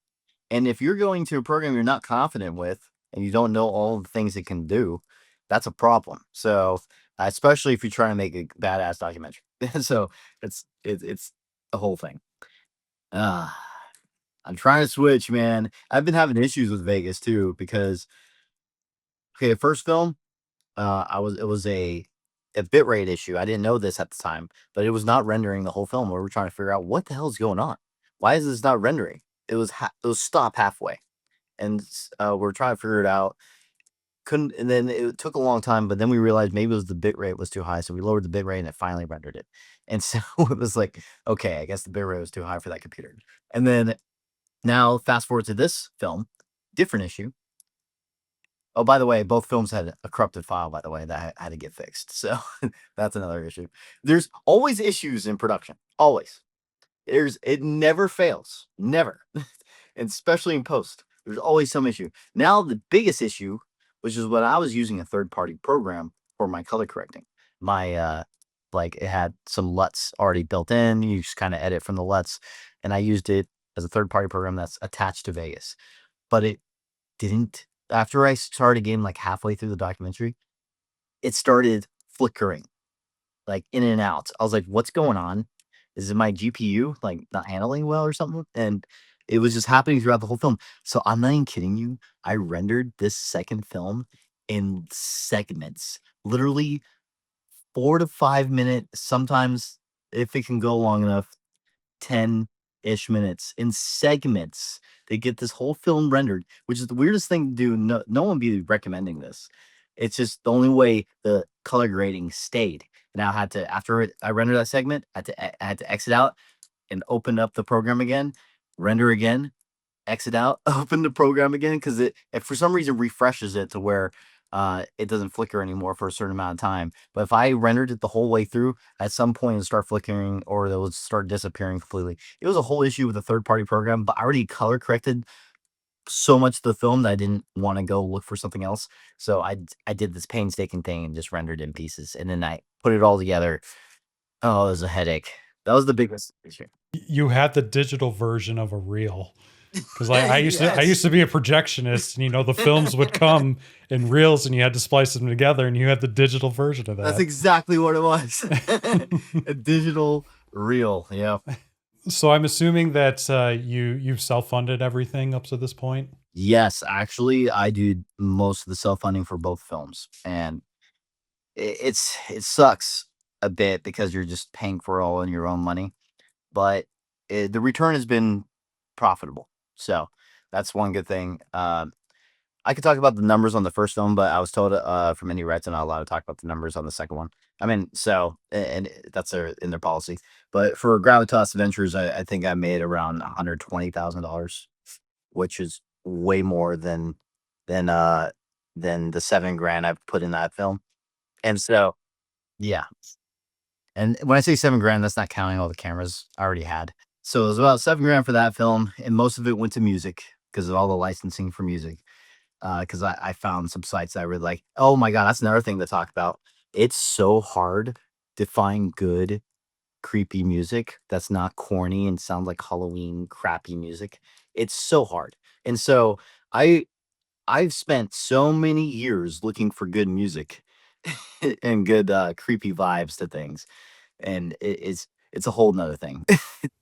And if you're going to a program you're not confident with and you don't know all the things it can do, that's a problem. So, especially if you're trying to make a badass documentary. So it's the whole thing. Uh, I'm trying to switch, man. I've been having issues with Vegas too because okay, the first film, it was a bitrate issue. I didn't know this at the time, but it was not rendering the whole film. We were trying to figure out what the hell is going on. Why is this not rendering? It was stop halfway, and we're trying to figure it out. Couldn't, and then it took a long time. But then we realized maybe it was the bitrate was too high, so we lowered the bitrate, and it finally rendered it. And so it was like, okay, I guess the bitrate was too high for that computer. And then now fast forward to this film, different issue. Oh, by the way, both films had a corrupted file, by the way, that had to get fixed. So that's another issue. There's always issues in production. Always. It never fails. Never. And especially in post. There's always some issue. Now the biggest issue, which is what I was using a third-party program for my color correcting. My like it had some LUTs already built in. You just kind of edit from the LUTs. And I used it as a third-party program that's attached to Vegas. But it didn't after I started getting like halfway through the documentary, it started flickering like in and out. I was like, what's going on? Is it my GPU like not handling well or something? And it was just happening throughout the whole film. So I'm not even kidding you. I rendered this second film in segments, literally 4 to 5 minute, sometimes if it can go long enough, 10 ish minutes in segments to get this whole film rendered, which is the weirdest thing to do. No one be recommending this. It's just the only way the color grading stayed. And I had to, after I rendered that segment, I had to exit out and open up the program again, render again, exit out, open the program again, because it for some reason refreshes it to where it doesn't flicker anymore for a certain amount of time. But if I rendered it the whole way through, at some point it'll start flickering or it will start disappearing completely. It was a whole issue with a third party program, but I already color corrected so much of the film that I didn't want to go look for something else. So I did this painstaking thing and just rendered in pieces, and then I put it all together. Oh, it was a headache. That was the biggest issue. You had the digital version of a reel. Because I used Yes. to be a projectionist, and the films would come in reels, and you had to splice them together, and you had the digital version of That's that. exactly what it was. A digital reel. Yeah. So I'm assuming that you've self funded everything up to this point. Yes, actually, I do most of the self-funding for both films, and it sucks a bit because you're just paying for it all in your own money, but the return has been profitable. So that's one good thing. I could talk about the numbers on the first film, but I was told from any rights I'm not allowed to talk about the numbers on the second one. I mean, so and that's in their policy. But for Gravitas Adventures, I think I made around $120,000, which is way more than uh than the 7 grand I've put in that film. And so yeah. And when I say 7 grand, that's not counting all the cameras I already had. So it was about 7 grand for that film, and most of it went to music because of all the licensing for music. Because I found some sites that I really like. Oh my god, that's another thing to talk about. It's so hard to find good creepy music that's not corny and sounds like Halloween crappy music. It's so hard. And so I I've spent so many years looking for good music and good creepy vibes to things. And it's a whole nother thing.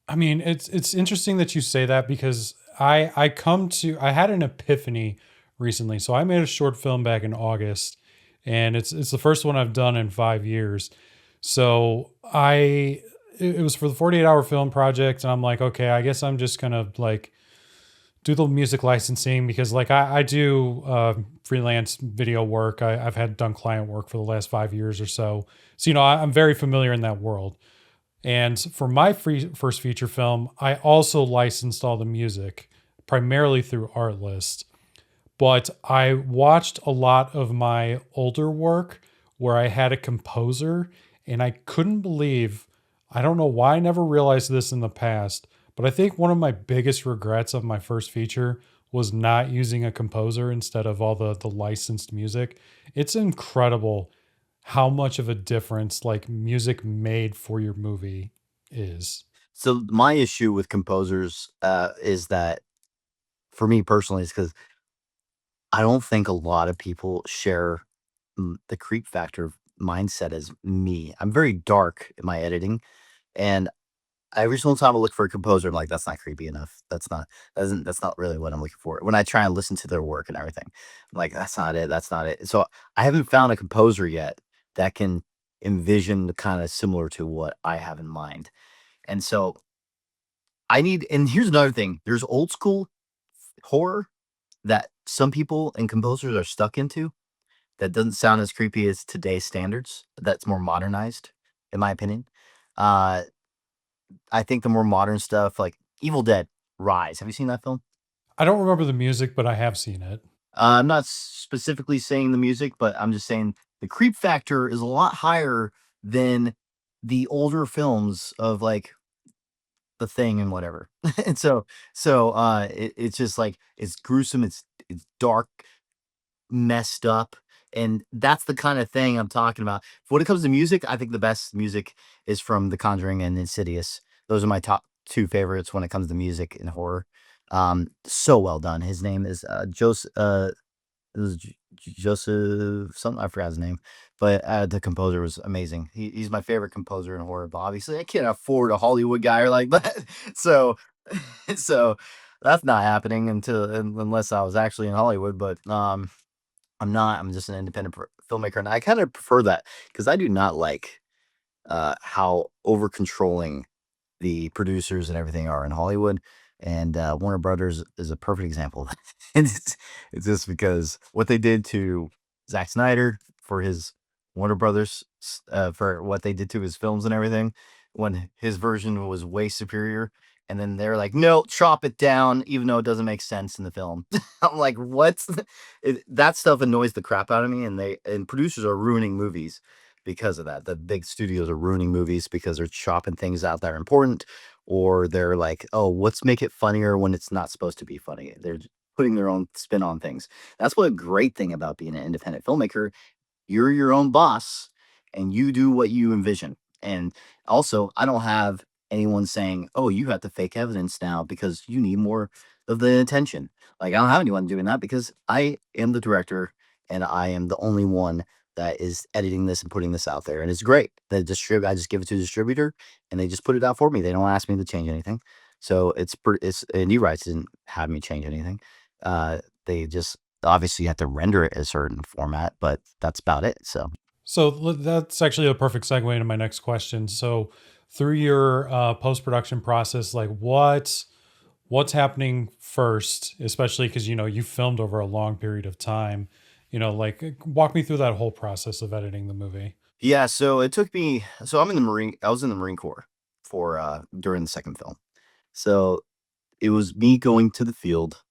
I mean, it's interesting that you say that because I had an epiphany recently. So I made a short film back in August, and it's the first one I've done in 5 years. So it was for the 48-hour film project, and I'm like, okay, I guess I'm just gonna like do the music licensing because like I do freelance video work. I've had done client work for the last 5 years or so. So I'm very familiar in that world. And for my first feature film, I also licensed all the music, primarily through Artlist. But I watched a lot of my older work where I had a composer, and I couldn't believe, I don't know why I never realized this in the past, but I think one of my biggest regrets of my first feature was not using a composer instead of all the licensed music. It's incredible how much of a difference like music made for your movie is. So my issue with composers is that for me personally is because I don't think a lot of people share the creep factor mindset as me. I'm very dark in my editing, and every single time I look for a composer, I'm like, that's not creepy enough. That's not really what I'm looking for. When I try and listen to their work and everything, I'm like, that's not it. That's not it. So I haven't found a composer yet that can envision the kind of similar to what I have in mind. And so and here's another thing. There's old school horror that some people and composers are stuck into that doesn't sound as creepy as today's standards. That's more modernized, in my opinion. Uh, I think the more modern stuff, like Evil Dead Rise. Have you seen that film? I don't remember the music, but I have seen it. I'm not specifically saying the music, but I'm just saying the creep factor is a lot higher than the older films of like The Thing and whatever. And it's just like it's gruesome, it's dark, messed up, and that's the kind of thing I'm talking about. When it comes to music, I think the best music is from The Conjuring and Insidious. Those are my top 2 favorites when it comes to music and horror. So well done. His name is, it was Joseph something, I forgot his name, but, the composer was amazing. He's my favorite composer in horror, but obviously I can't afford a Hollywood guy like that. So so that's not happening unless I was actually in Hollywood, but, I'm not. I'm just an independent filmmaker, and I kind of prefer that because I do not like how over controlling the producers and everything are in Hollywood. And Warner Brothers is a perfect example of that. And it's just because what they did to Zack Snyder for his Warner Brothers, for what they did to his films and everything, when his version was way superior. And then they're like, no, chop it down, even though it doesn't make sense in the film. I'm like, what? That stuff annoys the crap out of me. And producers are ruining movies because of that. The big studios are ruining movies because they're chopping things out that are important, or they're like, oh, let's make it funnier when it's not supposed to be funny. They're putting their own spin on things. That's what a great thing about being an independent filmmaker. You're your own boss and you do what you envision. And also, I don't have anyone saying, oh, you have to fake evidence now because you need more of the attention. Like, I don't have anyone doing that because I am the director and I am the only one that is editing this and putting this out there. And it's great. I just give it to the distributor and they just put it out for me. They don't ask me to change anything. So it's Indie Rights didn't have me change anything. They just obviously you have to render it a certain format, but that's about it. So So that's actually a perfect segue into my next question. So through your post production process, like what's happening first, especially because you filmed over a long period of time. Like walk me through that whole process of editing the movie. yeah, so it took me. So I'm in the Marine. I was in the Marine Corps for during the second film. So it was me going to the field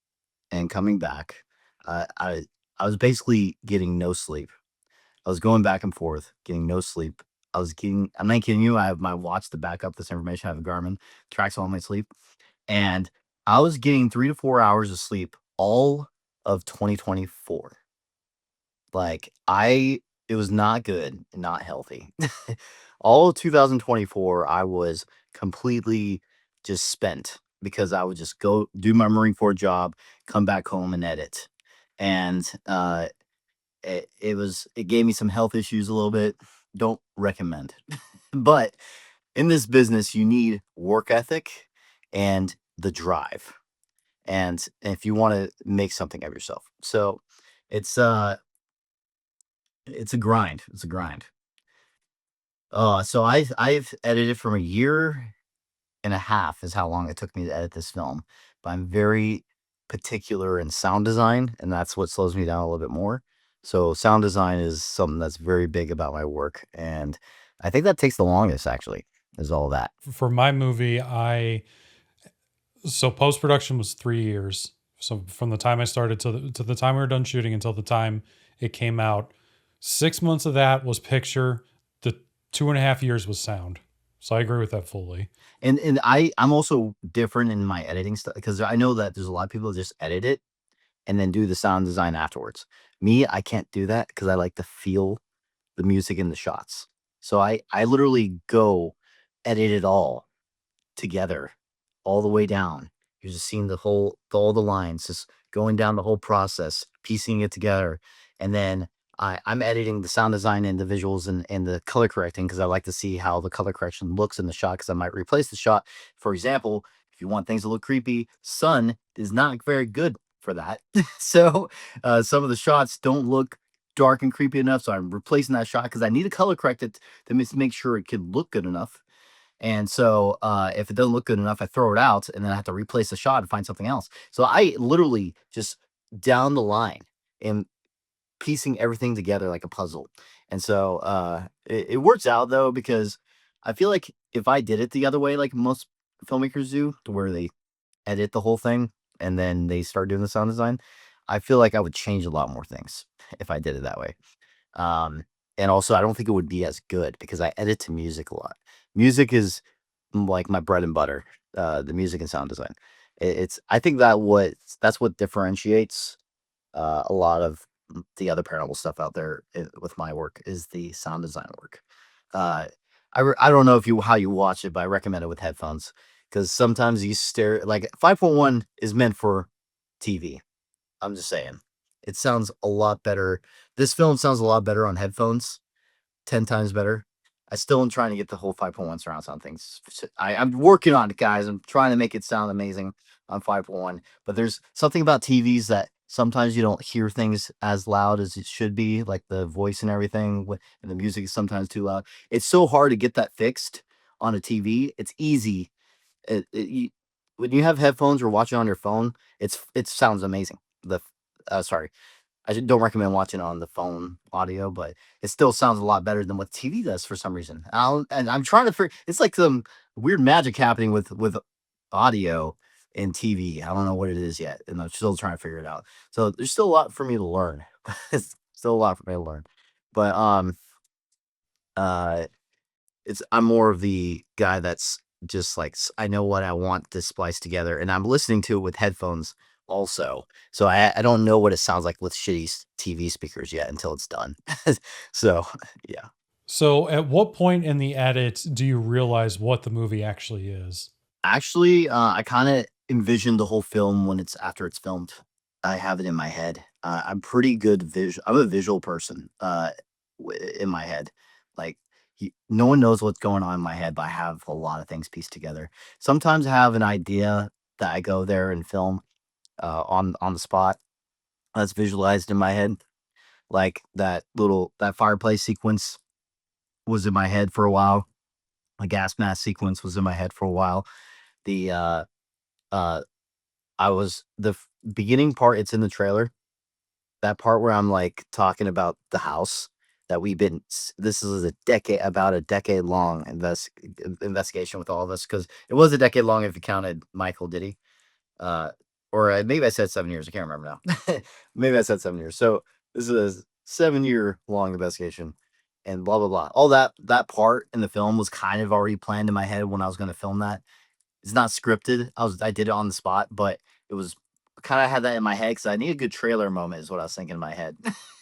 and coming back. I was basically getting no sleep. I was going back and forth, getting no sleep. I'm not kidding you. I have my watch to back up this information. I have a Garmin, tracks all my sleep. And I was getting 3 to 4 hours of sleep all of 2024. Like, it was not good, not healthy. All of 2024, I was completely just spent because I would just go do my Marine Corps job, come back home and edit. And it gave me some health issues a little bit. Don't recommend. But in this business, you need work ethic and the drive. And if you want to make something of yourself. So it's it's a grind. It's a grind. So I've edited from a year and a half is how long it took me to edit this film. But I'm very particular in sound design, and that's what slows me down a little bit more. So sound design is something that's very big about my work, and I think that takes the longest actually, is all that. For my movie, so post production was 3 years. So from the time I started to the time we were done shooting until the time it came out, 6 months of that was picture. The 2.5 years was sound. So I agree with that fully. And I'm also different in my editing stuff because I know that there's a lot of people that just edit it and then do the sound design afterwards. Me, I can't do that because I like to feel the music in the shots. So I literally go edit it all together, all the way down. You're just seeing all the lines, just going down the whole process, piecing it together, and then I'm editing the sound design and the visuals and the color correcting because I like to see how the color correction looks in the shot because I might replace the shot. For example, if you want things to look creepy, sun is not very good for that. So some of the shots don't look dark and creepy enough. So I'm replacing that shot because I need to color correct it to make sure it can look good enough. And so, if it doesn't look good enough, I throw it out and then I have to replace the shot and find something else. So I literally just down the line am piecing everything together like a puzzle. And so, it works out though, because I feel like if I did it the other way, like most filmmakers do, to where they edit the whole thing and then they start doing the sound design, I feel like I would change a lot more things if I did it that way. Um, and also, I don't think it would be as good because I edit to music a lot. Music is like my bread and butter, the music and sound design. I think that's what differentiates a lot of the other paranormal stuff out there with my work is the sound design work. Uh, I don't know if you how you watch it, but I recommend it with headphones because sometimes you stare like 5.1 is meant for TV. I'm just saying. It sounds a lot better. This film sounds a lot better on headphones, 10 times better. I still am trying to get the whole 5.1 surround sound things. I'm working on it, guys. I'm trying to make it sound amazing on 5.1. But there's something about TVs that sometimes you don't hear things as loud as it should be, like the voice and everything, and the music is sometimes too loud. It's so hard to get that fixed on a TV. It's easy When you have headphones or watching on your phone, it sounds amazing. Sorry, don't recommend watching on the phone audio, but it still sounds a lot better than what TV does for some reason. And I'm trying to figure. It's like some weird magic happening with audio and TV. I don't know what it is yet, and I'm still trying to figure it out. So there's still a lot for me to learn. It's still a lot for me to learn, but uh I'm more of the guy that's just like I know what I want to splice together, and I'm listening to it with headphones also. So I don't know what it sounds like with shitty TV speakers yet until it's done. So yeah. So, at what point in the edit do you realize what the movie actually is? Actually, I kind of envision the whole film when it's after it's filmed. I have it in my head. I'm pretty good visual. I'm a visual person. In my head, like no one knows what's going on in my head, but I have a lot of things pieced together. Sometimes I have an idea that I go there and film on the spot. That's visualized in my head, like that fireplace sequence was in my head for a while. A gas mask sequence was in my head for a while. The uh I was beginning part, it's in the trailer. That part where I'm, like, talking about the house that we've been s this is about a decade long investigation with all of us, because it was a decade long if you counted Michael Diddy. Uh, maybe I said 7 years, I can't remember now. Maybe I said 7 years. So, this is a 7-year long investigation and blah, blah, blah. All that part in the film was kind of already planned in my head when I was gonna film that. It's not scripted. I did it on the spot, but it was kinda had that in my head because I need a good trailer moment is what I was thinking in my head.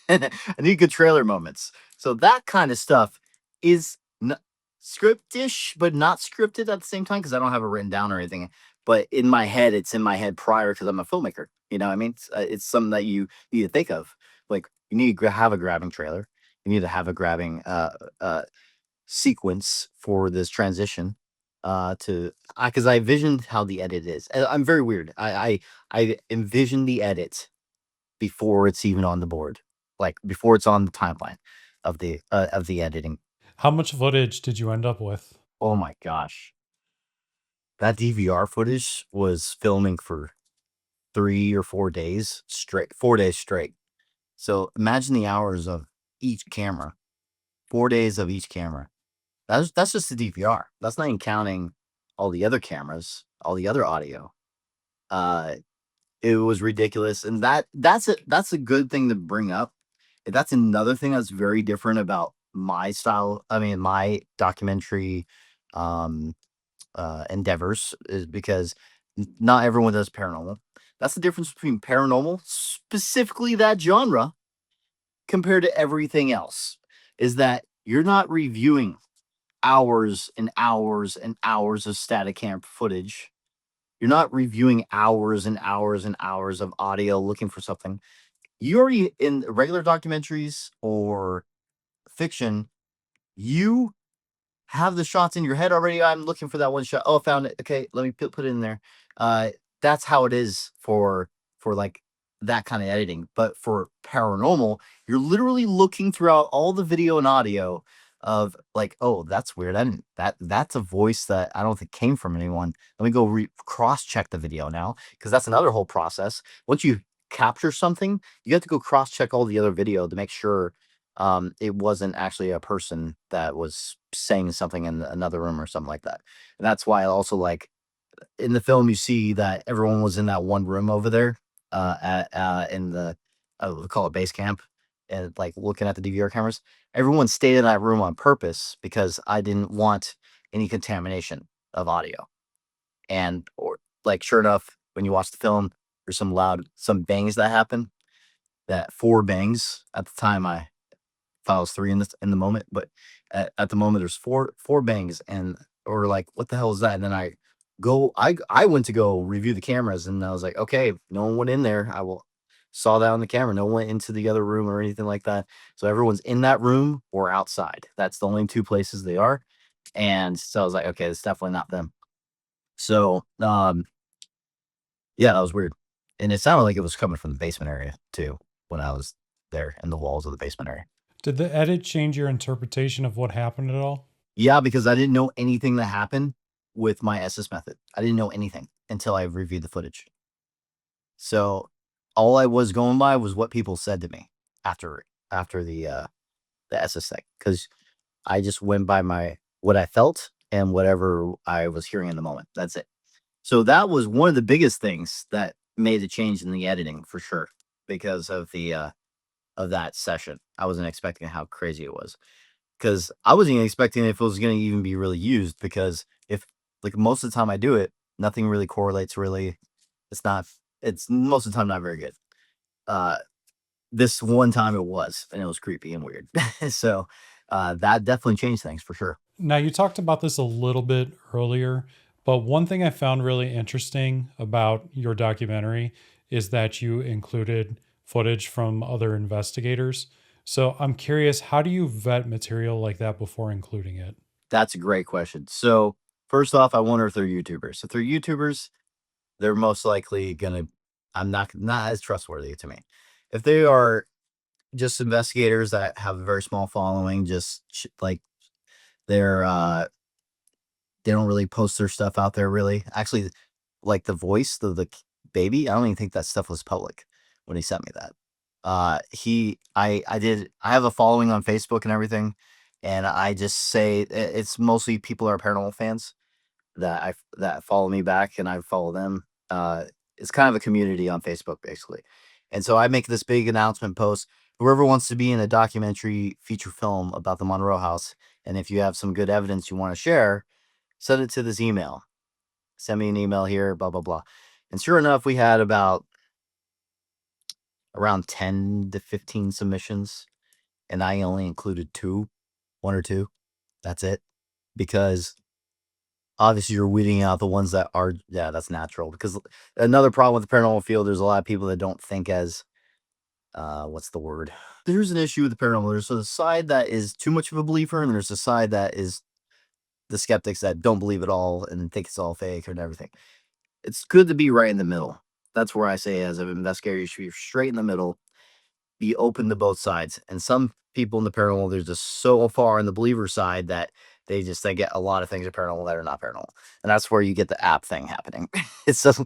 I need good trailer moments. So that kind of stuff is n scriptish, but not scripted at the same time because I don't have it written down or anything. But in my head, it's in my head prior because 'cause I'm a filmmaker, you know what I mean? It's something that you need to think of. Like, you need to have a grabbing trailer. You need to have a grabbing, sequence for this transition to because I envisioned how the edit is. I'm very weird. I envision the edit before it's even on the board, like before it's on the timeline of the editing. How much footage did you end up with? Oh my gosh, that DVR footage was filming for 3 or 4 days straight, 4 days straight. So imagine the hours of each camera, 4 days of each camera. That's just the DVR. That's not even counting all the other cameras, all the other audio. Uh, it was ridiculous, and that's a good thing to bring up. That's another thing that's very different about my style. I mean, my documentary um, endeavors is because not everyone does paranormal. That's the difference between paranormal, specifically that genre, compared to everything else. Is that you're not reviewing hours and hours and hours of static cam footage. You're not reviewing hours and hours and hours of audio looking for something. You already in regular documentaries or fiction, you have the shots in your head already. I'm looking for that one shot. Oh, I found it. Okay, let me put it in there. Uh, that's how it is for like that kind of editing. But for paranormal, you're literally looking throughout all the video and audio of like, oh, that's weird. I didn't that's a voice that I don't think came from anyone. Let me go cross check the video now because that's another whole process. Once you capture something, you have to go cross check all the other video to make sure it wasn't actually a person that was saying something in another room or something like that. And that's why I also like in the film you see that everyone was in that one room over there in the we call it base camp and like looking at the DVR cameras. Everyone stayed in that room on purpose because I didn't want any contamination of audio. And or like sure enough, when you watch the film, there's some bangs that happen. That four bangs at the time I thought it was 3 in the moment, but at the moment, there's four bangs, and or like, "What the hell is that?" And then I went to go review the cameras, and I was like, "Okay, no one went in there." I will saw that on the camera. No one went into the other room or anything like that. So everyone's in that room or outside. That's the only 2 places they are. And so I was like, "Okay, it's definitely not them." So, yeah, that was weird. And it sounded like it was coming from the basement area too when I was there in the walls of the basement area. Did the edit change your interpretation of what happened at all? Yeah, because I didn't know anything that happened. with my SS method. I didn't know anything until I reviewed the footage. So all I was going by was what people said to me after the SS thing, because I just went by my what I felt and whatever I was hearing in the moment. That's it. So that was one of the biggest things that made the change in the editing for sure, because of that session. I wasn't expecting how crazy it was, because I wasn't even expecting if it was going to even be really used, because if like most of the time I do it, nothing really correlates really. It's not. It's most of the time not very good. Uh, this one time it was, and it was creepy and weird. So that definitely changed things for sure. Now, you talked about this a little bit earlier, but one thing I found really interesting about your documentary is that you included footage from other investigators. So I'm curious, how do you vet material like that before including it? That's a great question. So first off, I wonder if they're YouTubers. If they're YouTubers, they're most likely gonna. I'm not as trustworthy to me. If they are just investigators that have a very small following, just like they're they don't really post their stuff out there really. Actually, like the voice of the baby, I don't even think that stuff was public when he sent me that. I have a following on Facebook and everything, and I just say it's mostly people who are paranormal fans that follow me back and I follow them. It's kind of a community on Facebook basically. And so I make this big announcement post. Whoever wants to be in a documentary feature film about the Monroe House, and if you have some good evidence you want to share, send it to this email. Send me an email here, blah blah blah. And sure enough, we had about around 10 to 15 submissions, and I only included one or two. That's it. Because obviously you're weeding out the ones that are, yeah, that's natural. Because another problem with the paranormal field, there's a lot of people that don't think as what's the word? There's an issue with the paranormal. There's a side that is too much of a believer, and there's a side that is the skeptics that don't believe it all and think it's all fake and everything. It's good to be right in the middle. That's where I say, as an investigator, you should be straight in the middle, be open to both sides. And some people in the paranormal, they're just so far on the believer side that they get a lot of things are paranormal that are not paranormal. And that's where you get the app thing happening. It's just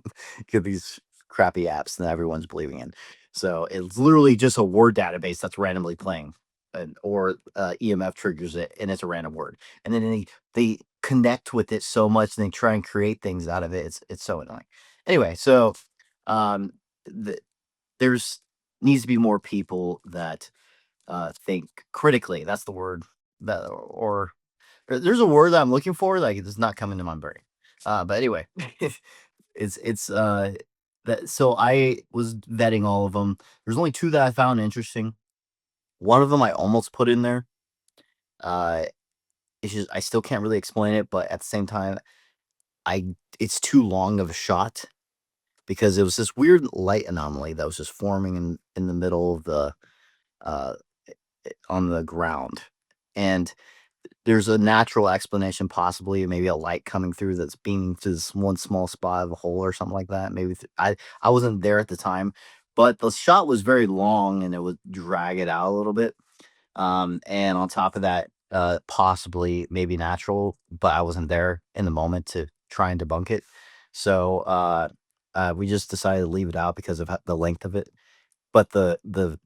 get these crappy apps that everyone's believing in. So it's literally just a word database that's randomly playing. Or EMF triggers it, and it's a random word. And then they connect with it so much, and they try and create things out of it. It's so annoying. Anyway, so um, the, there's needs to be more people that think critically. That's the word. That or there's a word that I'm looking for, like it's not coming to my brain. But anyway, it's that. So I was vetting all of them. There's only two that I found interesting. One of them I almost put in there. Uh, it's just I still can't really explain it, but at the same time, I it's too long of a shot, because it was this weird light anomaly that was just forming in the middle of the uh on the ground. And there's a natural explanation, possibly maybe a light coming through that's beaming to this one small spot of a hole or something like that. Maybe I wasn't there at the time, but the shot was very long and it would drag it out a little bit. And on top of that, possibly maybe natural, but I wasn't there in the moment to try and debunk it. So we just decided to leave it out because of the length of it. But the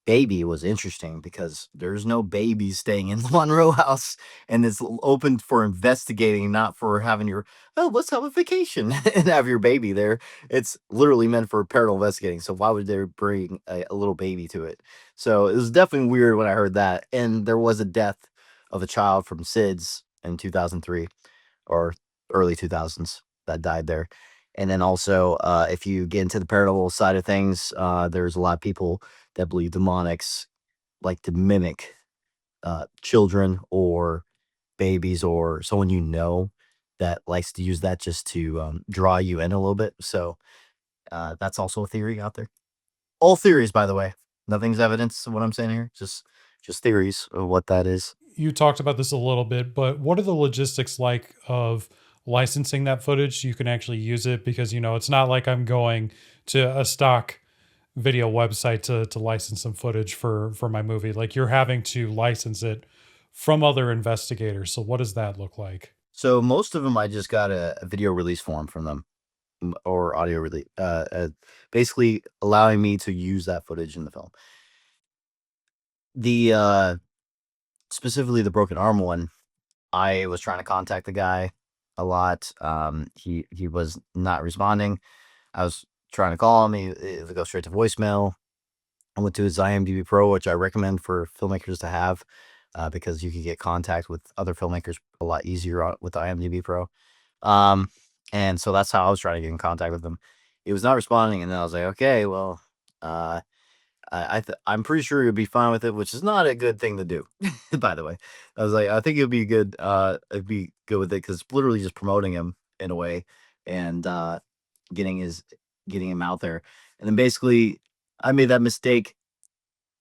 baby was interesting because there's no babies staying in the Monroe House, and it's open for investigating, not for having your, oh, let's have a vacation and have your baby there. It's literally meant for paranormal investigating. So why would they bring a little baby to it? So it was definitely weird when I heard that. And there was a death of a child from SIDS in 2003 or early 2000s that died there. And then also, if you get into the paranormal side of things, there's a lot of people that believe demonics like to mimic children or babies or someone that likes to use that just to draw you in a little bit. So that's also a theory out there. All theories, by the way. Nothing's evidence of what I'm saying here. Just theories of what that is. You talked about this a little bit, but what are the logistics like of licensing that footage so you can actually use it? Because, it's not like I'm going to a stock video website to license some footage for my movie. Like, you're having to license it from other investigators. So what does that look like? So most of them, I just got a video release form from them, or audio release, basically allowing me to use that footage in the film. The specifically the broken arm one, I was trying to contact the guy a lot. He was not responding. I was trying to call him. He would go straight to voicemail. I went to his IMDb Pro, which I recommend for filmmakers to have, because you can get contact with other filmmakers a lot easier with IMDb Pro. Um, and so that's how I was trying to get in contact with him. He was not responding, and then I was like, okay, well, uh, I'm pretty sure you'll be fine with it, which is not a good thing to do, by the way. I was like, I think it'd be good with it because it's literally just promoting him in a way, and getting his getting him out there. And then basically, I made that mistake.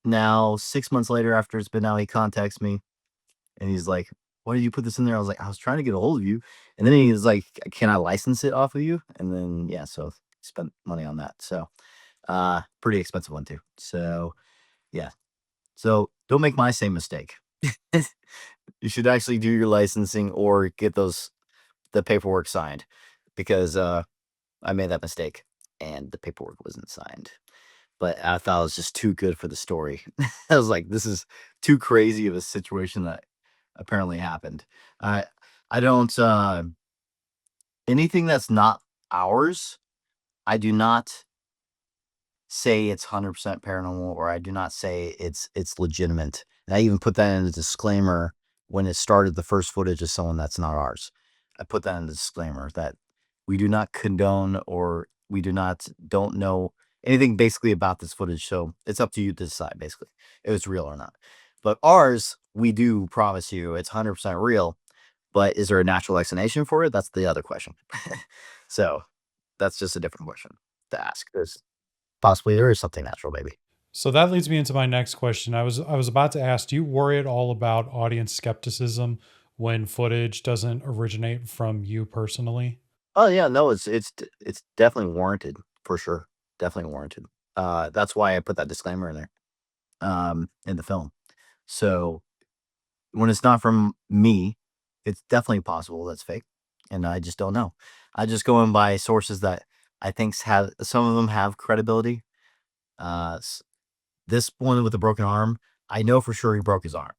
Now 6 months later, after it's been out, he contacts me and he's like, "Why did you put this in there?" I was like, "I was trying to get a hold of you," and then he was like, "Can I license it off of you?" And then yeah, so spent money on that. So pretty expensive one too. So yeah. So don't make my same mistake. You should actually do your licensing or get the paperwork signed, because I made that mistake and the paperwork wasn't signed. But I thought it was just too good for the story. I was like, this is too crazy of a situation that apparently happened. I I don't anything that's not ours, I do not say it's 100% paranormal, or I do not say it's legitimate. And I even put that in the disclaimer when it started the first footage of someone that's not ours. I put that in the disclaimer that we do not condone, or we don't know anything basically about this footage. So it's up to you to decide basically if it's real or not. But ours, we do promise you it's 100% real. But is there a natural explanation for it? That's the other question. So that's just a different question to ask. Possibly there is something natural, maybe. So that leads me into my next question. I was about to ask, do you worry at all about audience skepticism when footage doesn't originate from you personally? Oh yeah, no, it's definitely warranted for sure. Definitely warranted. That's why I put that disclaimer in there, in the film. So when it's not from me, it's definitely possible that's fake, and I just don't know. I just go in by sources that I think have some of them have credibility. S This one with the broken arm, I know for sure he broke his arm.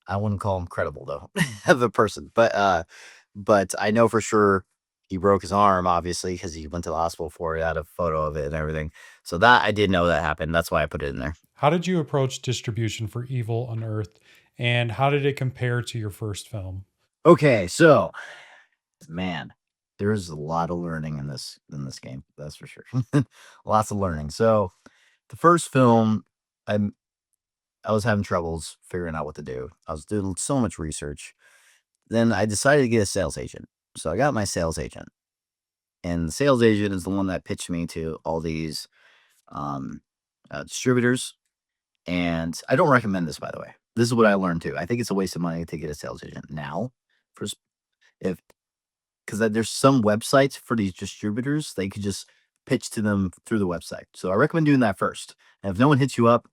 I wouldn't call him credible though, of a person, but I know for sure he broke his arm, obviously, because he went to the hospital for it, had a photo of it and everything. So that I did know that happened. That's why I put it in there. How did you approach distribution for Evil Unearthed, and how did it compare to your first film? Okay, so man, there's a lot of learning in this game. That's for sure. Lots of learning. So the first film, I'm I was having troubles figuring out what to do. I was doing so much research. Then I decided to get a sales agent. So I got my sales agent, and the sales agent is the one that pitched me to all these um, distributors. And I don't recommend this, by the way. This is what I learned too. I think it's a waste of money to get a sales agent now, for if because there's some websites for these distributors they could just pitch to them through the website. So I recommend doing that first. And if no one hits you up,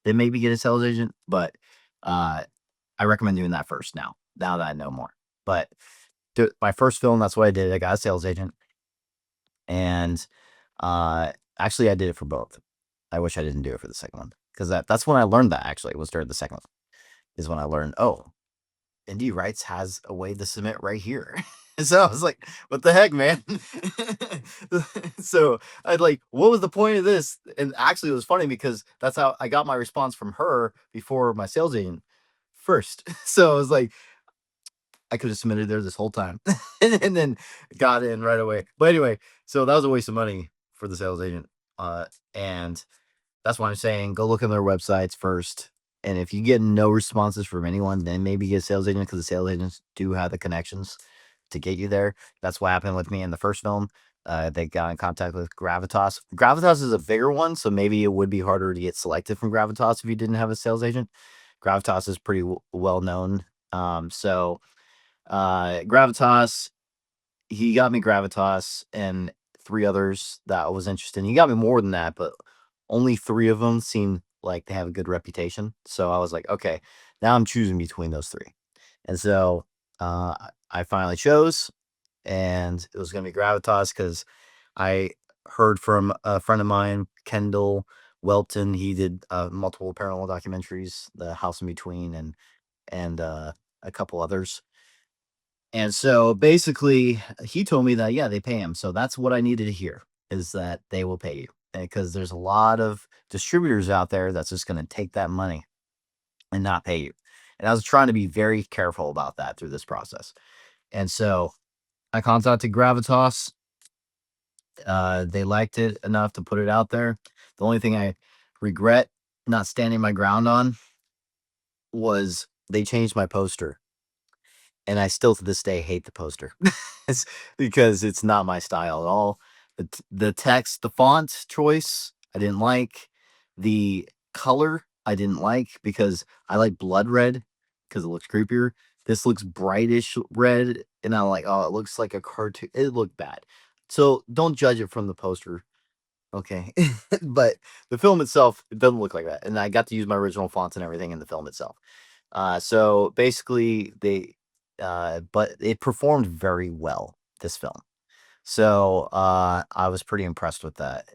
then maybe get a sales agent. But uh, I recommend doing that first now. Now that I know more. But my first film, that's what I did. I got a sales agent, and actually, I did it for both. I wish I didn't do it for the second one, because that's when I learned that actually was during the second one is when I learned, oh, Indie Rights has a way to submit right here. So I was like, what the heck, man? So I'd like, what was the point of this? And actually, it was funny because that's how I got my response from her before my sales agent first. So I was like, I could have submitted there this whole time and then got in right away. But anyway, so that was a waste of money for the sales agent. And that's why I'm saying go look on their websites first. And if you get no responses from anyone, then maybe get a sales agent, because the sales agents do have the connections to get you there. That's what happened with me in the first film. They got in contact with Gravitas. Gravitas is a bigger one, so maybe it would be harder to get selected from Gravitas if you didn't have a sales agent. Gravitas is pretty well known. Gravitas, he got me Gravitas and three others that I was interested in. He got me more than that, but only three of them seemed like they have a good reputation. So I was like, okay, now I'm choosing between those three. And so I finally chose, and it was going to be Gravitas because I heard from a friend of mine, Kendall Welton. He did multiple paranormal documentaries, The House in Between, and a couple others. And so basically, he told me that, yeah, they pay him. So that's what I needed to hear, is that they will pay you. Because there's a lot of distributors out there that's just going to take that money and not pay you. And I was trying to be very careful about that through this process. And so I contacted Gravitas. They liked it enough to put it out there. The only thing I regret not standing my ground on was they changed my poster. And I still to this day hate the poster. It's because it's not my style at all. The text, the font choice, I didn't like. The color, I didn't like because I like blood red because it looks creepier. This looks brightish red, and I'm like, oh, it looks like a cartoon. It looked bad. So don't judge it from the poster, okay? But the film itself, it doesn't look like that. And I got to use my original fonts and everything in the film itself. So basically, but it performed very well, this film. So I was pretty impressed with that.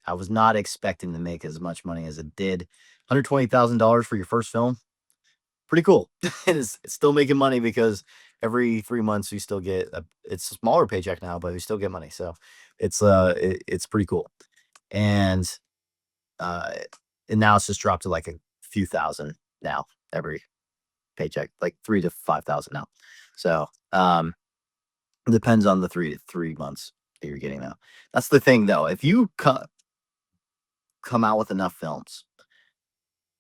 I was not expecting to make as much money as it did. $120,000 for your first film, pretty cool. It's still making money because every 3 months we still get it's a smaller paycheck now, but we still get money. So it's pretty cool. And uh, and now it's just dropped to like a few thousand now every paycheck, like 3 to 5 thousand now. So it depends on the 3 months that you're getting now. That's the thing though. If you come out with enough films,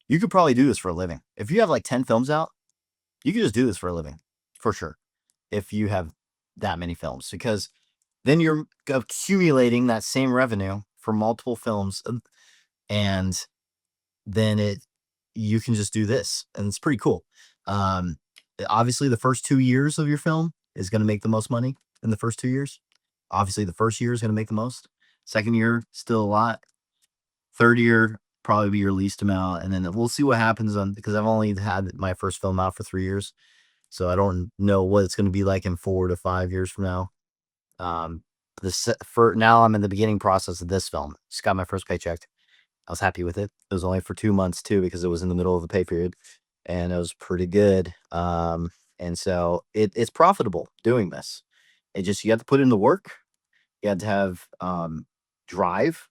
you could probably do this for a living. If you have like 10 films out, you could just do this for a living, for sure. If you have that many films, because then you're accumulating that same revenue for multiple films, and then you can just do this, and it's pretty cool. Um, Obviously, the first 2 years of your film is going to make the most money in the first 2 years. Obviously, the first year is going to make the most. Second year, still a lot. Third year, probably be your least amount, and then we'll see what happens on because I've only had my first film out for 3 years, so I don't know what it's going to be like in 4 to 5 years from now. For now, I'm in the beginning process of this film. Just got my first paycheck. I was happy with it. It was only for 2 months too, because it was in the middle of the pay period, and it was pretty good. And so it's profitable doing this. It just you have to put in the work. You have to have drive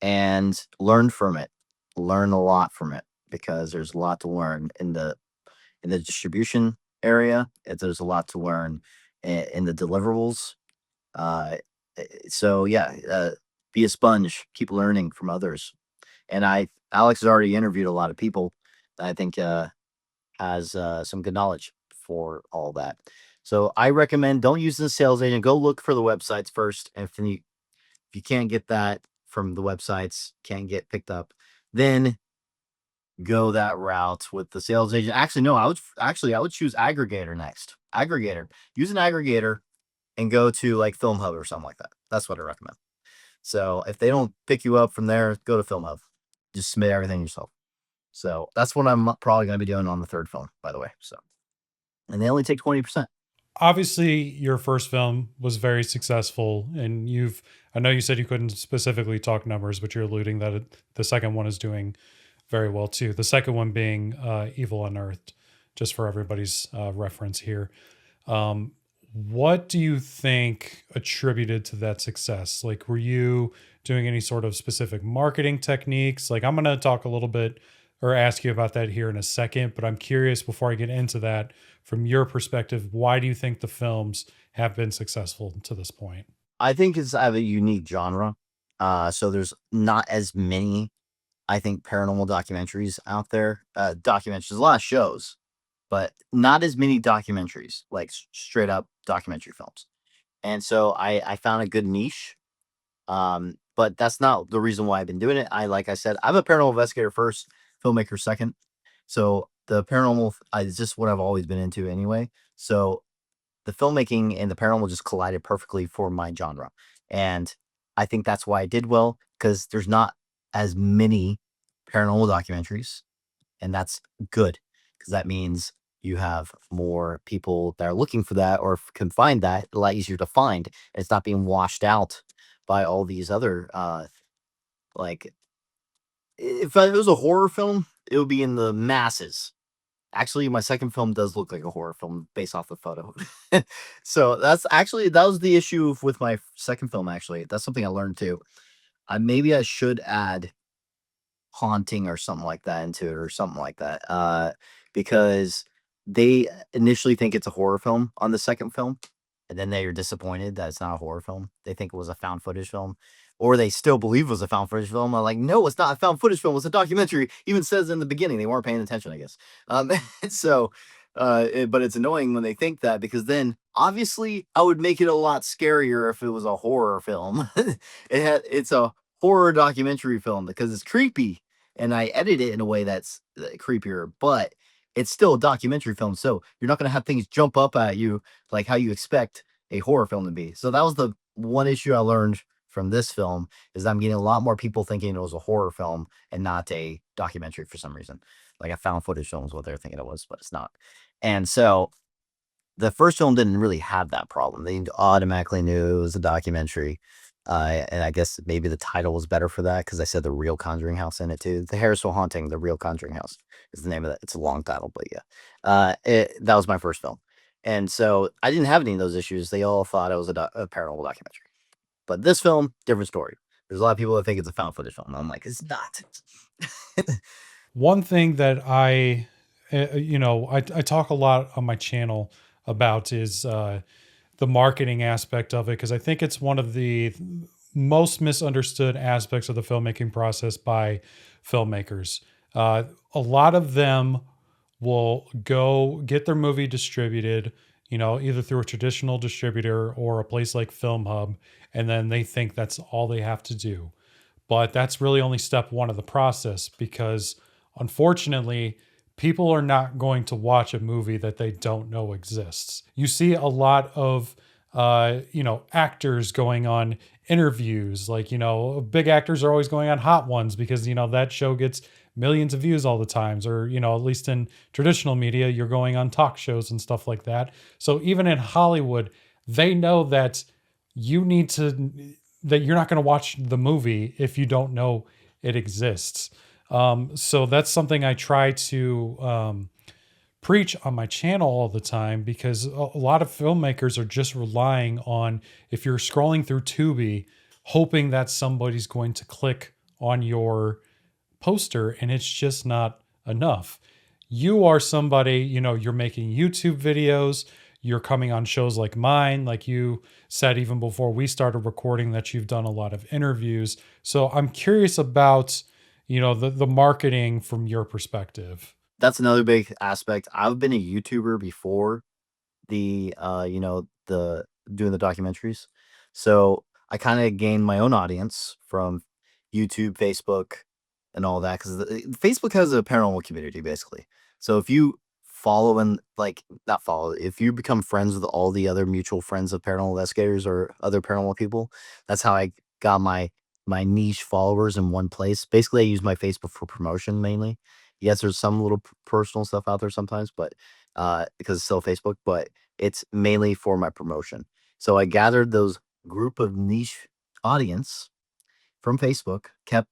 and learn from it. Learn a lot from it because there's a lot to learn in the distribution area. There's a lot to learn in the deliverables. Uh, so yeah, be a sponge. Keep learning from others. And Alex has already interviewed a lot of people that I think has some good knowledge for all that. So I recommend don't use the sales agent. Go look for the websites first. And if you can't get that from the websites, can't get picked up, then go that route with the sales agent. Actually, no, I would choose aggregator next. Aggregator. Use an aggregator and go to like Film Hub or something like that. That's what I recommend. So if they don't pick you up from there, go to Film Hub. Just submit everything yourself. So that's what I'm probably going to be doing on the third film, by the way. So, and they only take 20%. Obviously, your first film was very successful, and I know you said you couldn't specifically talk numbers, but you're alluding that the second one is doing very well too. The second one being Evil Unearthed, just for everybody's reference here. What do you think attributed to that success? Like, were you doing any sort of specific marketing techniques? Like, I'm going to talk a little bit or ask you about that here in a second, but I'm curious before I get into that, from your perspective, why do you think the films have been successful to this point? I think it's I have a unique genre. So there's not as many, I think, paranormal documentaries out there. There's a lot of shows, but not as many documentaries, like straight up documentary films. And so I found a good niche. But that's not the reason why I've been doing it. Like I said, I'm a paranormal investigator first, filmmaker second. So the paranormal is just what I've always been into anyway. So the filmmaking and the paranormal just collided perfectly for my genre. And I think that's why I did well, because there's not as many paranormal documentaries. And that's good, because that means you have more people that are looking for that or can find that a lot easier to find. It's not being washed out by all these other like if it was a horror film, it would be in the masses. Actually, my second film does look like a horror film based off the photo. So that was the issue with my second film. Actually, that's something I learned too. Maybe I should add haunting or something like that into it or something like that. Because they initially think it's a horror film on the second film, and then they are disappointed that it's not a horror film. They think it was a found footage film, or they still believe it was a found footage film. I'm like, no, it's not a found footage film. It's a documentary. Even says in the beginning they weren't paying attention, I guess. So, but it's annoying when they think that because then obviously I would make it a lot scarier if it was a horror film. It's a horror documentary film because it's creepy and I edit it in a way that's creepier, but it's still a documentary film. So you're not going to have things jump up at you like how you expect a horror film to be. So that was the one issue I learned from this film is I'm getting a lot more people thinking it was a horror film and not a documentary for some reason. Like a found footage film is what they're thinking it was, but it's not. And so the first film didn't really have that problem. They automatically knew it was a documentary. And I guess maybe the title was better for that because I said the real Conjuring House in it too. The Harrisville Haunting, the real Conjuring House is the name of that. It's a long title, but yeah, that was my first film, and so I didn't have any of those issues. They all thought it was a paranormal documentary, but this film, different story. There's a lot of people that think it's a found footage film. I'm like, it's not. One thing that I talk a lot on my channel about is the marketing aspect of it, because I think it's one of the most misunderstood aspects of the filmmaking process by filmmakers. A lot of them will go get their movie distributed, either through a traditional distributor or a place like Film Hub, and then they think that's all they have to do. But that's really only step one of the process because unfortunately, people are not going to watch a movie that they don't know exists. You see a lot of actors going on interviews, like, big actors are always going on Hot Ones because, that show gets millions of views all the times, or, at least in traditional media, you're going on talk shows and stuff like that. So even in Hollywood, they know that you need to that you're not going to watch the movie if you don't know it exists. So that's something I try to preach on my channel all the time, because a lot of filmmakers are just relying on, if you're scrolling through Tubi, hoping that somebody's going to click on your poster, and it's just not enough. You are somebody, you're making YouTube videos, you're coming on shows like mine, like you said even before we started recording that you've done a lot of interviews. So I'm curious about, the marketing from your perspective. That's another big aspect. I've been a YouTuber before the doing the documentaries. So I kind of gained my own audience from YouTube, Facebook, and all that because Facebook has a paranormal community basically. So if you follow and like not follow, if you become friends with all the other mutual friends of paranormal investigators or other paranormal people, that's how I got my niche followers in one place. Basically, I use my Facebook for promotion mainly. Yes, there's some little personal stuff out there sometimes, but because it's still Facebook, but it's mainly for my promotion. So I gathered those group of niche audience from Facebook, kept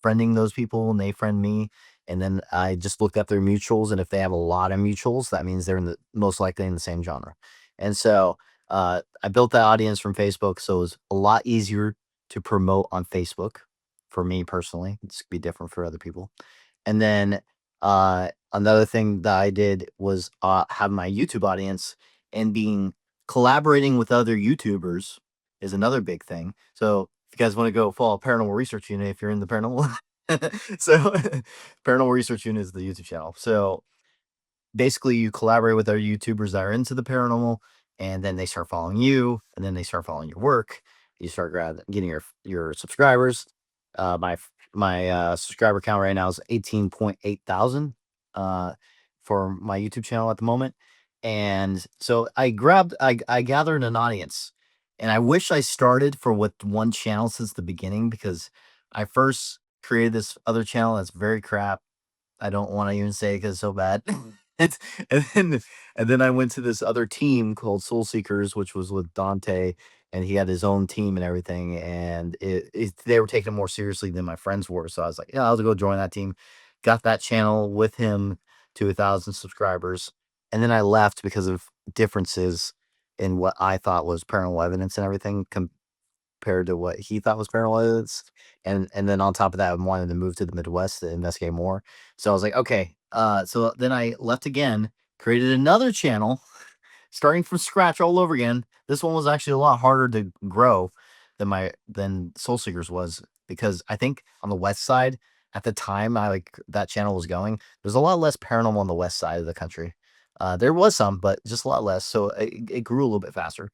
friending those people and they friend me. And then I just looked up their mutuals. And if they have a lot of mutuals, that means they're most likely in the same genre. And so I built that audience from Facebook. So it was a lot easier to promote on Facebook for me personally. It's be different for other people. And then another thing that I did was have my YouTube audience and collaborating with other YouTubers is another big thing. So if you guys want to go follow Paranormal Research Unit, if you're in the paranormal, so Paranormal Research Unit is the YouTube channel. So basically you collaborate with other YouTubers that are into the paranormal, and then they start following you, and then they start following your work. You start getting your subscribers. My subscriber count right now is 18.8 thousand for my YouTube channel at the moment. And so I gathered an audience, and I wish I started for with one channel since the beginning because I first created this other channel that's very crap. I don't want to even say it because it's so bad. and, and then and then I went to this other team called Soul Seekers, which was with Dante, and he had his own team and everything, and they were taking it more seriously than my friends were. So I was like, yeah, I'll go join that team. Got that channel with him to 1,000 subscribers, and then I left because of differences in what I thought was paranormal evidence and everything compared to what he thought was paranormal evidence. And then on top of that, I wanted to move to the Midwest to investigate more. So I was like, okay. So then I left again, created another channel, starting from scratch all over again. This one was actually a lot harder to grow than Soul Seekers was, because I think on the west side at the time I like that channel was going, there's a lot less paranormal on the west side of the country. There was some, but just a lot less. So it grew a little bit faster.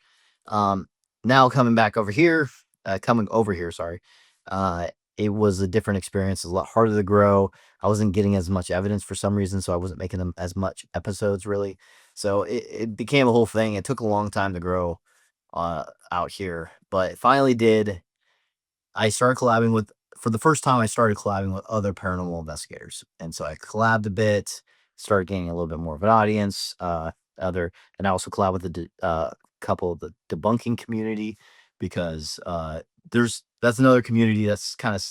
Um, Now coming over here, sorry. Uh, it was a different experience. It was a lot harder to grow. I wasn't getting as much evidence for some reason, so I wasn't making them as much episodes really. So it became a whole thing. It took a long time to grow out here, but it finally did. I started collabing with For the first time, I started collabing with other paranormal investigators, and so I collabed a bit, started gaining a little bit more of an audience. And I also collab with couple of the debunking community, because there's that's another community that's kind of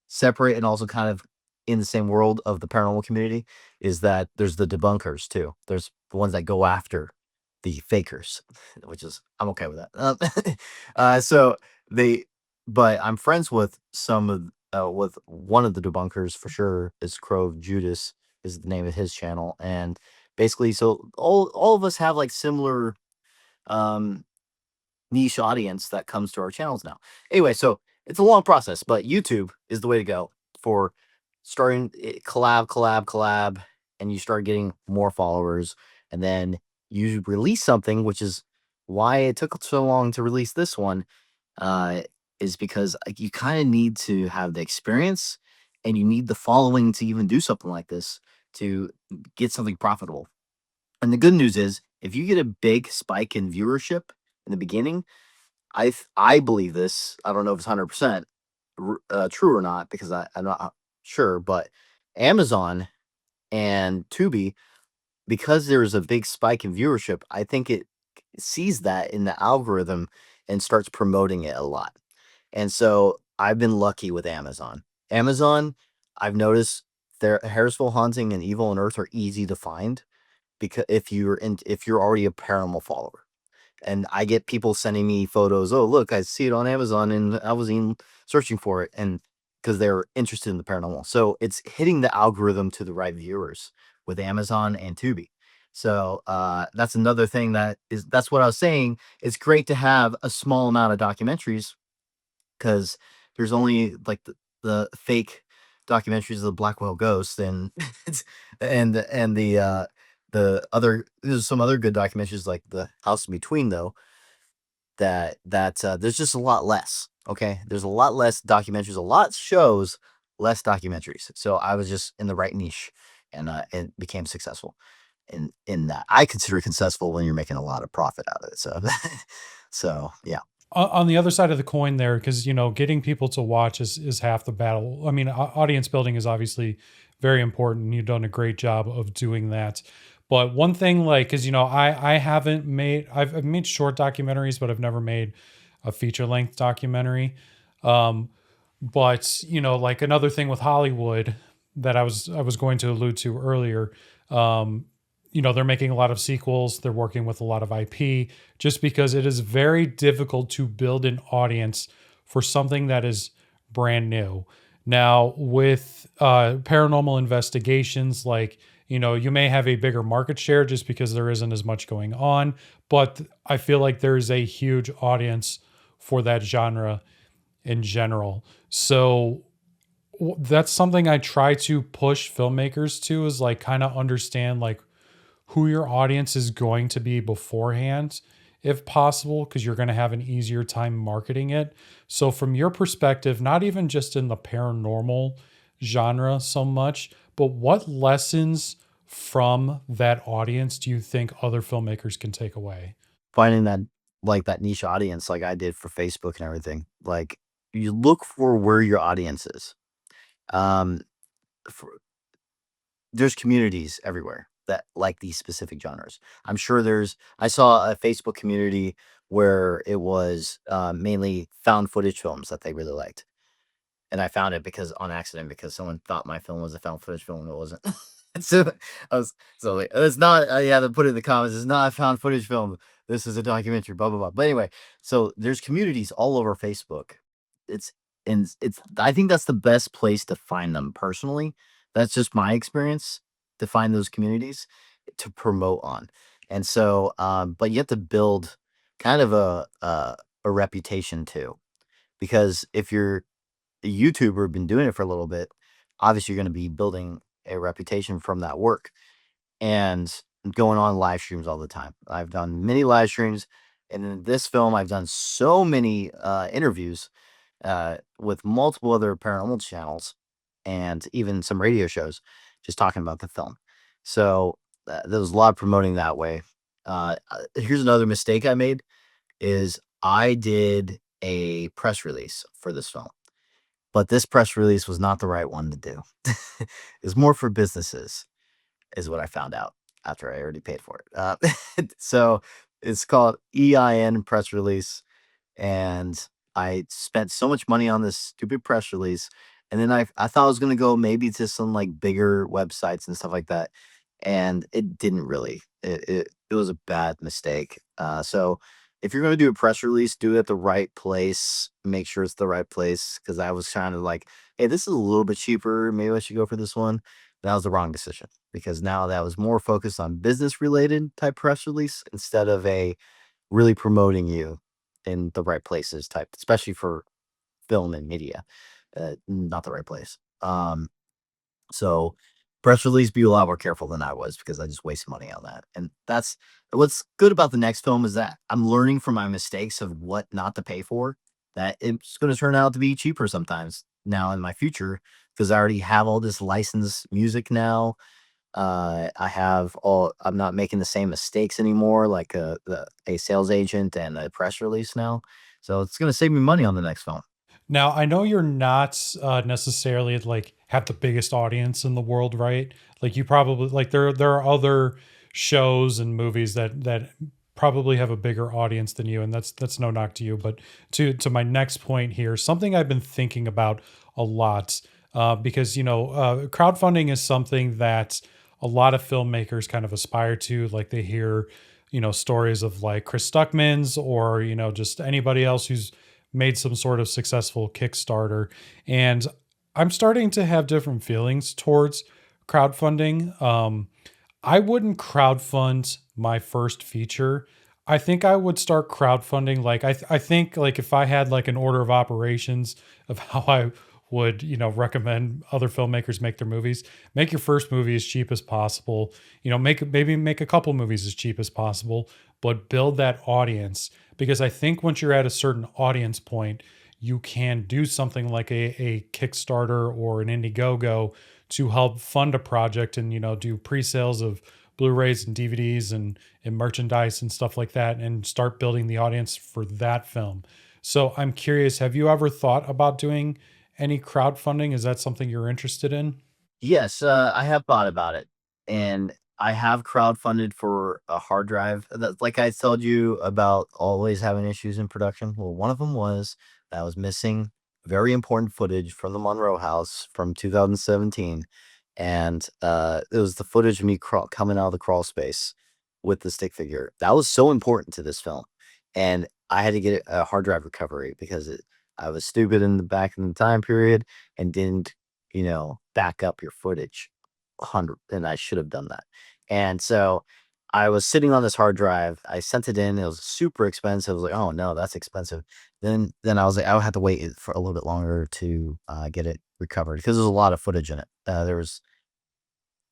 separate and also kind of in the same world of the paranormal community. Is that there's the debunkers too. There's the ones that go after the fakers, which is I'm okay with that. So they but I'm friends with with one of the debunkers for sure. Is Crow Judas is the name of his channel, and basically, so all of us have like similar um niche audience that comes to our channels now. Anyway, so it's a long process, but YouTube is the way to go for starting collab, and you start getting more followers, and then you release something, which is why it took so long to release this one. Uh, is because like, you kind of need to have the experience, and you need the following to even do something like this to get something profitable. And the good news is, if you get a big spike in viewership in the beginning, I believe this. I don't know if it's 100% true or not, because I'm not sure. But Amazon and Tubi, because there's a big spike in viewership, I think it sees that in the algorithm and starts promoting it a lot. And so I've been lucky with Amazon. Amazon, I've noticed their Harrisville Haunting and Evil Unearthed are easy to find, because if you're already a paranormal follower. And I get people sending me photos. Oh, look, I see it on Amazon, and I was even searching for it, and because they're interested in the paranormal. So it's hitting the algorithm to the right viewers with Amazon and Tubi. So that's another thing that's what I was saying. It's great to have a small amount of documentaries, because there's only like the fake documentaries of the Black Whale Ghost, and the other there's some other good documentaries like the House in Between, though, that there's just a lot less. Okay, there's a lot less documentaries, a lot shows, less documentaries. So I was just in the right niche, and became successful in that. I consider it successful when you're making a lot of profit out of it. So so yeah. On the other side of the coin there, because getting people to watch is half the battle. I mean, audience building is obviously very important, and you've done a great job of doing that. But one thing, like, because I haven't made I've made short documentaries, but I've never made a feature length documentary. um but like another thing with Hollywood that I was going to allude to earlier. um they're making a lot of sequels, they're working with a lot of IP, just because it is very difficult to build an audience for something that is brand new. Now, with paranormal investigations, like, you may have a bigger market share just because there isn't as much going on, but I feel like there is a huge audience for that genre in general. So that's something I try to push filmmakers to, is like kind of understand like who your audience is going to be beforehand, if possible, because you're going to have an easier time marketing it. So, from your perspective, not even just in the paranormal genre so much, but what lessons from that audience do you think other filmmakers can take away? Finding that niche audience like I did for Facebook and everything. Like, you look for where your audience is. Um, for, there's communities everywhere. that like these specific genres. I'm sure I saw a Facebook community where it was mainly found footage films that they really liked. And I found it because on accident because someone thought my film was a found footage film and it wasn't. So like, it's not. I had to put it in the comments. It's not a found footage film. This is a documentary. Blah blah blah. But anyway, so there's communities all over Facebook. It's it's. I think that's the best place to find them personally. That's just my experience to find those communities to promote on. And so, but you have to build kind of a reputation too, because if you're a YouTuber, been doing it for a little bit, obviously you're going to be building a reputation from that work and going on live streams all the time. I've done many live streams, and in this film, I've done so many interviews with multiple other paranormal channels and even some radio shows just talking about the film. So there was a lot of promoting that way. Here's another mistake I made is I did a press release for this film, but this press release was not the right one to do. It's more for businesses, is what I found out after I already paid for it. So it's called EIN press release, and I spent so much money on this stupid press release, and then I thought I was gonna go maybe to some like bigger websites and stuff like that, and it didn't really. It was a bad mistake. So if you're gonna do a press release, do it at the right place. Make sure it's the right place because I was trying to like, hey, this is a little bit cheaper. Maybe I should go for this one. That was the wrong decision because now that was more focused on business related type press release instead of a really promoting you in the right places type, especially for film and media. Not the right place. So press release, be a lot more careful than I was because I just wasted money on that. And that's what's good about the next film is that I'm learning from my mistakes of what not to pay for. That it's going to turn out to be cheaper sometimes now in my future because I already have all this licensed music now. I'm not making the same mistakes anymore, like a sales agent and a press release now. So it's going to save me money on the next film. Now, I know you're not necessarily like have the biggest audience in the world, right? Like you probably like there are other shows and movies that probably have a bigger audience than you, and that's no knock to you. But to my next point here, something I've been thinking about a lot because crowdfunding is something that a lot of filmmakers kind of aspire to. Like they hear stories of like Chris Stuckman's or just anybody else who's made some sort of successful Kickstarter. And I'm starting to have different feelings towards crowdfunding. I wouldn't crowdfund my first feature. I think I would start crowdfunding. Like, I think like if I had like an order of operations of how I would, recommend other filmmakers make their movies, make your first movie as cheap as possible, maybe make a couple movies as cheap as possible, but build that audience because I think once you're at a certain audience point, you can do something like a Kickstarter or an Indiegogo to help fund a project and do pre-sales of Blu-rays and DVDs and merchandise and stuff like that and start building the audience for that film. So I'm curious, have you ever thought about doing any crowdfunding? Is that something you're interested in? Yes, I have thought about it, and I have crowdfunded for a hard drive. Like I told you about always having issues in production. Well, one of them was that I was missing very important footage from the Monroe House from 2017, and it was the footage of me coming out of the crawl space with the stick figure. That was so important to this film, and I had to get a hard drive recovery because I was stupid in the back in the time period and didn't back up your footage 100, and I should have done that. And so I was sitting on this hard drive. I sent it in. It was super expensive. I was like, "Oh no, that's expensive." Then I was like, I would have to wait for a little bit longer to get it recovered because there's a lot of footage in it. There was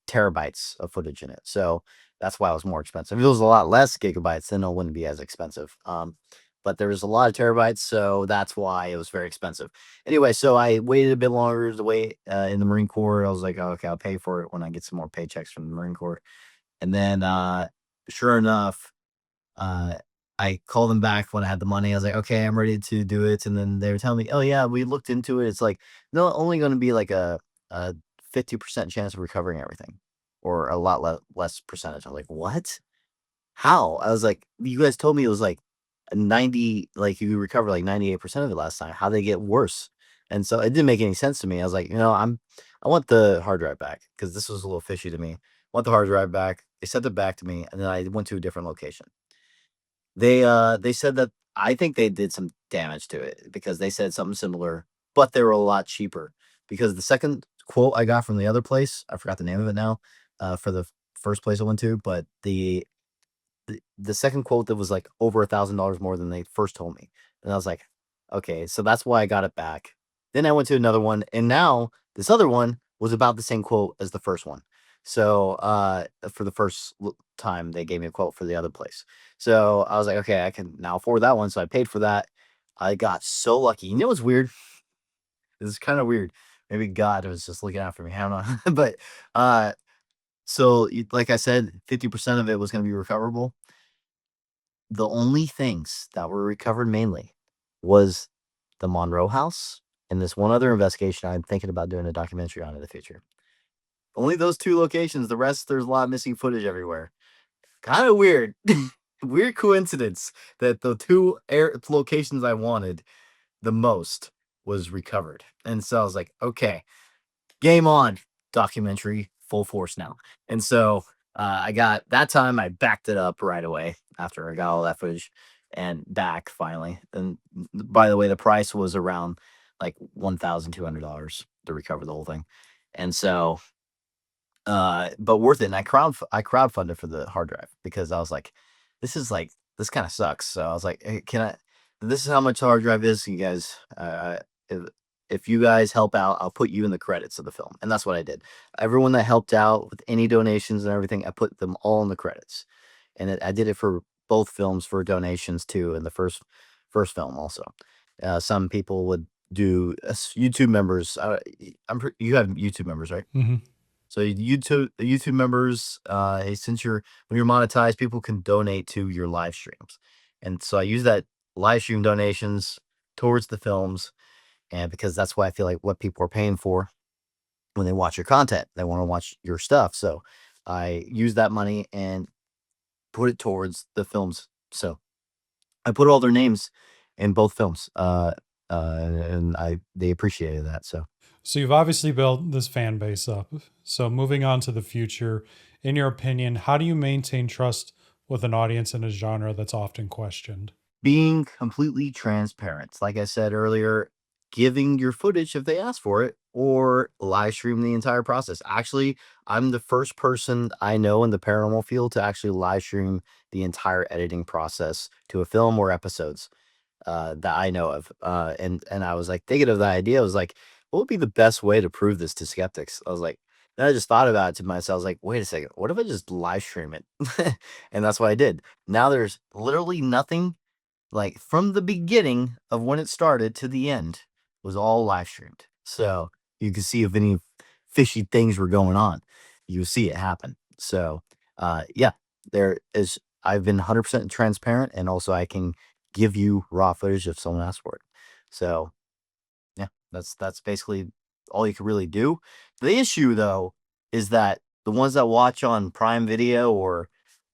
terabytes of footage in it. So that's why it was more expensive. If it was a lot less gigabytes, then it wouldn't be as expensive. But there was a lot of terabytes, so that's why it was very expensive. Anyway, so I waited a bit longer to wait in the Marine Corps. I was like, oh, okay, I'll pay for it when I get some more paychecks from the Marine Corps. And then, sure enough, uh, I called them back when I had the money. I was like, okay, I'm ready to do it. And then they were telling me, oh yeah, we looked into it. It's like no, only going to be like a 50% chance of recovering everything. or a lot less percentage. I'm like, what? How? I was like, you guys told me it was like a 90, like you recovered like 98% of it last time. How they get worse? And so it didn't make any sense to me. I was like, I want the hard drive back because this was a little fishy to me. I want the hard drive back. They sent it back to me, and then I went to a different location. They said that I think they did some damage to it because they said something similar, but they were a lot cheaper. Because the second quote I got from the other place, I forgot the name of it now, for the first place I went to, but the second quote that was like over $1,000 more than they first told me. And I was like, okay, so that's why I got it back. Then I went to another one, and now this other one was about the same quote as the first one. So for the first time they gave me a quote for the other place. So I was like, okay, I can now afford that one. So I paid for that. I got so lucky. You know what's weird? This is kind of weird. Maybe God was just looking out for me. I don't know. But so like I said, 50% of it was going to be recoverable. The only things that were recovered mainly was the Monroe House and this one other investigation I'm thinking about doing a documentary on in the future. Only those two locations. The rest, there's a lot of missing footage everywhere. Kind of weird. Weird coincidence that the two locations I wanted the most was recovered. And so I was like, okay, game on, documentary full force now. And so I got that time, I backed it up right away after I got all that footage and back finally. And by the way, the price was around like $1,200 to recover the whole thing. And so, but worth it. And I crowdfunded for the hard drive because I was like, this kind of sucks. So I was like, hey, this is how much the hard drive is. You guys, if you guys help out, I'll put you in the credits of the film. And that's what I did. Everyone that helped out with any donations and everything, I put them all in the credits. And I did it for both films for donations too. In the first film also. Some people would do YouTube members. You have YouTube members, right? Mm-hmm. So YouTube members, since when you're monetized, people can donate to your live streams. And so I use that live stream donations towards the films. And because that's what I feel like what people are paying for when they watch your content, they want to watch your stuff. So I use that money and put it towards the films. So I put all their names in both films, and they appreciated that. So you've obviously built this fan base up. So moving on to the future, in your opinion, how do you maintain trust with an audience in a genre that's often questioned? being completely transparent, like I said earlier, giving your footage if they ask for it, or live stream the entire process. Actually, I'm the first person I know in the paranormal field to actually live stream the entire editing process to a film or episodes that I know of. And I was like thinking of the idea. I was like, what would be the best way to prove this to skeptics? I was like, then I just thought about it to myself. I was like, wait a second, what if I just live stream it? And that's what I did. Now there's literally nothing, like from the beginning of when it started to the end was all live streamed. So you can see if any fishy things were going on. You see it happen. So yeah, I've been 100% transparent, and also I can give you raw footage if someone asks for it. So yeah, that's basically all you can really do. The issue though is that the ones that watch on Prime Video or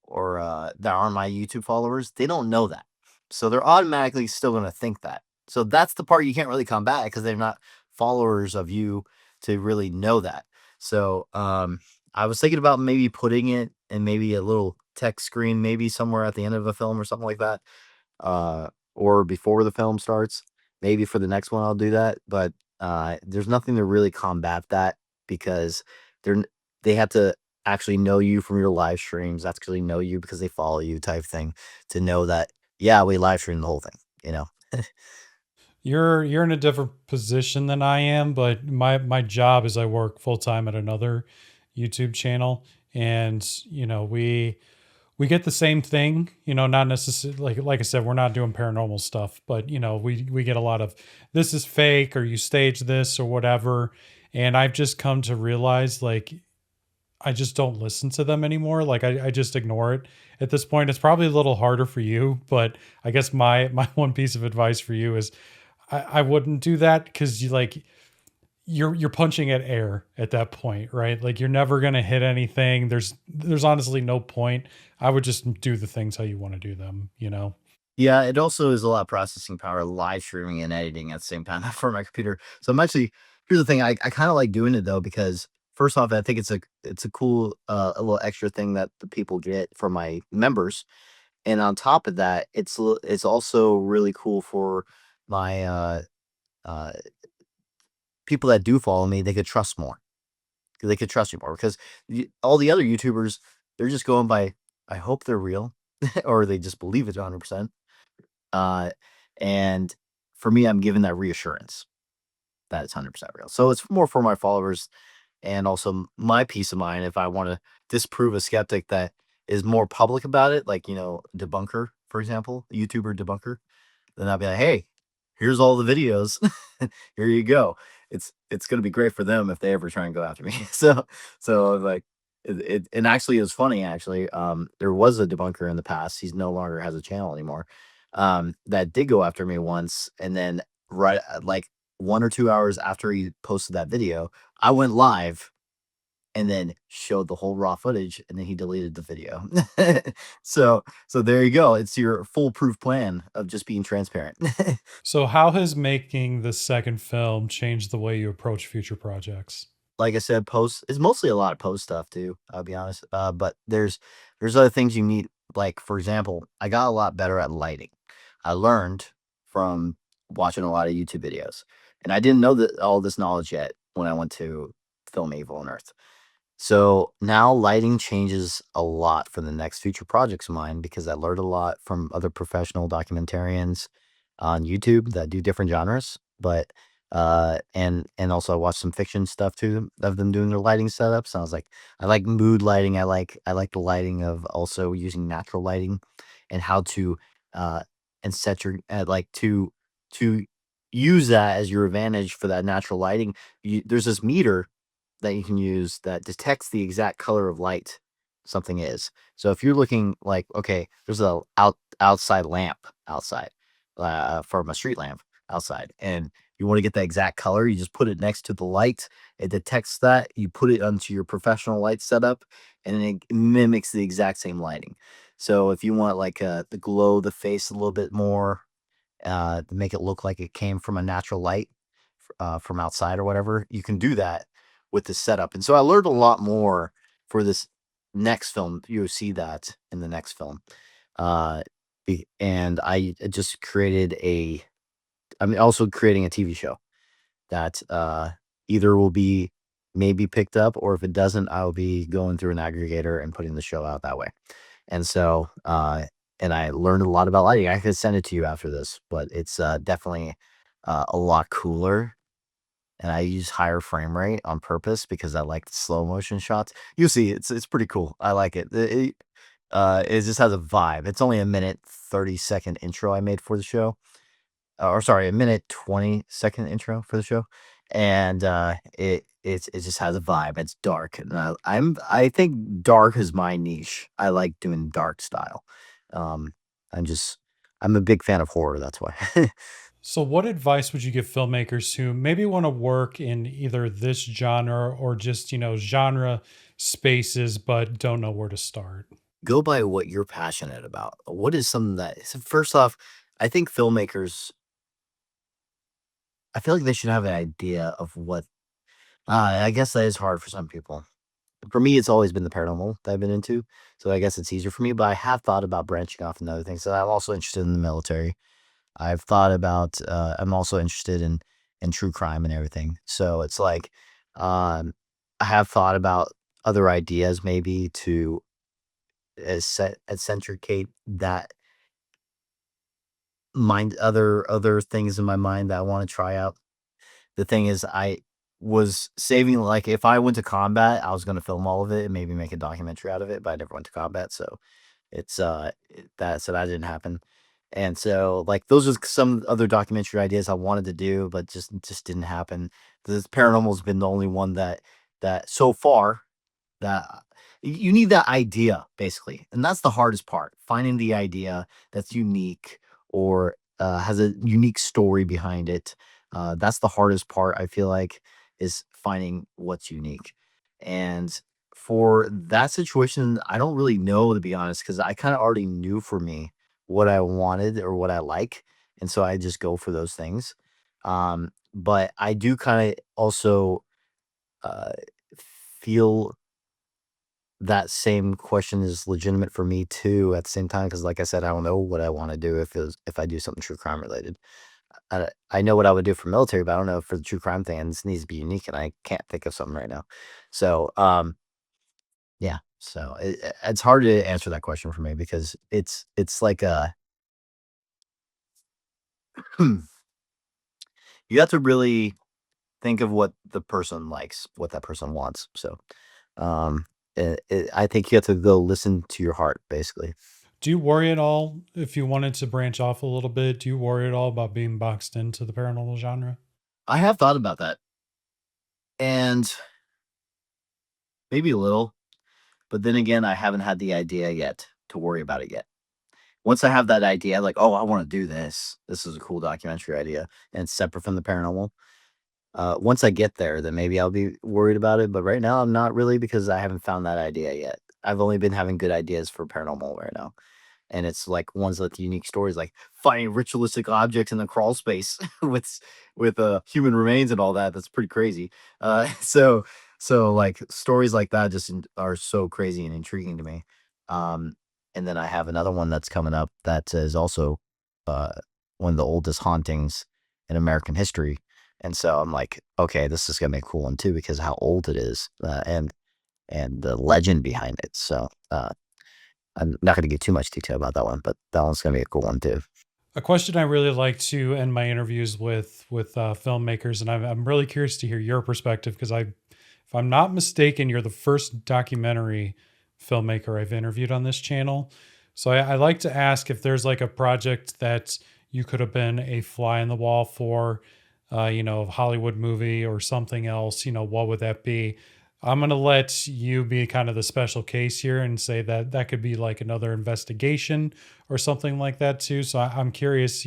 that aren't my YouTube followers, they don't know that. So they're automatically still going to think that. So that's the part you can't really combat because they're not followers of you to really know that. So I was thinking about maybe putting it in maybe a little text screen, maybe somewhere at the end of a film or something like that, or before the film starts. Maybe for the next one I'll do that, but there's nothing to really combat that because they have to actually know you from your live streams, actually know you because they follow you type thing to know that, yeah, we live stream the whole thing, you know? You're in a different position than I am, but my job is I work full time at another YouTube channel, and we get the same thing. Not necessarily like I said, we're not doing paranormal stuff, but we get a lot of this is fake or you stage this or whatever, and I've just come to realize like I just don't listen to them anymore. Like I just ignore it at this point. It's probably a little harder for you, but I guess my one piece of advice for you is I wouldn't do that because you're punching at air at that point, right? Like you're never going to hit anything. There's honestly no point. I would just do the things how you want to do them, you know. Yeah, it also is a lot of processing power, live streaming and editing at the same time for my computer. So I'm actually here's the thing, I kind of like doing it though because first off, I think it's a cool a little extra thing that the people get from my members. And on top of that, it's also really cool for my uh people that do follow me, they could trust more. They could trust you more because all the other YouTubers, they're just going by I hope they're real or they just believe it 100%. Uh, and for me, I'm given that reassurance that it's 100% real. So it's more for my followers and also my peace of mind if I want to disprove a skeptic that is more public about it, like, debunker, for example, YouTuber debunker, then I'll be like, hey, here's all the videos. Here you go. It's gonna be great for them if they ever try and go after me. So like and actually it was funny actually. There was a debunker in the past. He's no longer has a channel anymore. That did go after me once, and then right like 1 or 2 hours after he posted that video, I went live and then showed the whole raw footage, and then he deleted the video. So there you go. It's your foolproof plan of just being transparent. So how has making the second film changed the way you approach future projects? Like I said, post it's mostly a lot of post stuff too, I'll be honest. But there's other things you need. Like, for example, I got a lot better at lighting. I learned from watching a lot of YouTube videos. And I didn't know that all this knowledge yet when I went to film Evil Unearthed. So now lighting changes a lot for the next future projects of mine because I learned a lot from other professional documentarians on YouTube that do different genres. But and also I watched some fiction stuff too of them doing their lighting setups. And I was like, I like mood lighting. I like the lighting of also using natural lighting and how to and set your like to use that as your advantage for that natural lighting. There's this meter that you can use that detects the exact color of light something is. So if you're looking like, okay, there's a outside lamp outside, from a street lamp outside, and you want to get the exact color, you just put it next to the light. It detects that. You put it onto your professional light setup, and it mimics the exact same lighting. So if you want like the glow the face a little bit more, to make it look like it came from a natural light from outside or whatever, you can do that with the setup. And so I learned a lot more for this next film. You'll see that in the next film. Uh, and I just created I'm also creating a TV show that either will be maybe picked up, or if it doesn't, I'll be going through an aggregator and putting the show out that way. And so, and I learned a lot about lighting. I could send it to you after this, but it's definitely a lot cooler. And I use higher frame rate on purpose because I like the slow motion shots. You see, it's pretty cool. I like it. It just has a vibe. It's only a minute 30-second intro I made for the show, or sorry, a minute 20-second intro for the show, and it just has a vibe. It's dark, and I think dark is my niche. I like doing dark style. Um, I'm just I'm a big fan of horror. That's why. So what advice would you give filmmakers who maybe want to work in either this genre or just, genre spaces but don't know where to start? Go by what you're passionate about. What is something that so first off, I think filmmakers, I feel like they should have an idea of what I guess that is hard for some people. For me, it's always been the paranormal that I've been into, so I guess it's easier for me, but I have thought about branching off into other things. So I'm also interested in the military. I've thought about I'm also interested in true crime and everything. So it's like um I have thought about other ideas maybe to eccentricate that mind other things in my mind that I wanna try out. The thing is I was saving like, if I went to combat, I was gonna film all of it and maybe make a documentary out of it, but I never went to combat, so it's, that didn't happen. And so, like, those are some other documentary ideas I wanted to do, but just didn't happen. This paranormal's been the only one that so far that you need that idea basically, and that's the hardest part, finding the idea that's unique or, has a unique story behind it. That's the hardest part, I feel like, is finding what's unique. And for that situation, I don't really know, to be honest, because I kind of already knew for me what I wanted or what I like. And so I just go for those things. But I do kind of also uh, feel that same question is legitimate for me too at the same time, because like I said, I don't know what I want to do if I do something true crime related. I know what I would do for military, but I don't know for the true crime thing, and this needs to be unique, and I can't think of something right now. So, yeah. So it's hard to answer that question for me because it's like you have to really think of what the person likes, what that person wants. So, um, I think you have to go listen to your heart, basically. Do you worry at all if you wanted to branch off a little bit? Do you worry at all about being boxed into the paranormal genre? I have thought about that, and maybe a little, but then again, I haven't had the idea yet to worry about it yet. Once I have that idea, like, oh, I want to do this. This is a cool documentary idea, and it's separate from the paranormal. Once I get there, then maybe I'll be worried about it. But right now, I'm not really because I haven't found that idea yet. I've only been having good ideas for paranormal right now, and it's like ones with unique stories, like finding ritualistic objects in the crawl space with human remains and all that. That's pretty crazy. So like stories like that just are so crazy and intriguing to me. Um, and then I have another one that's coming up that is also uh, one of the oldest hauntings in American history. And so I'm like, okay, this is gonna be a cool one too because of how old it is, and the legend behind it. So I'm not going to give too much detail about that one, but that one's going to be a cool one too. A question I really like to end my interviews with filmmakers, and I'm really curious to hear your perspective because if I'm not mistaken, you're the first documentary filmmaker I've interviewed on this channel. So I like to ask if there's like a project that you could have been a fly in the wall for, Hollywood movie or something else. What would that be? I'm going to let you be kind of the special case here and say that that could be like another investigation or something like that too. So I'm curious,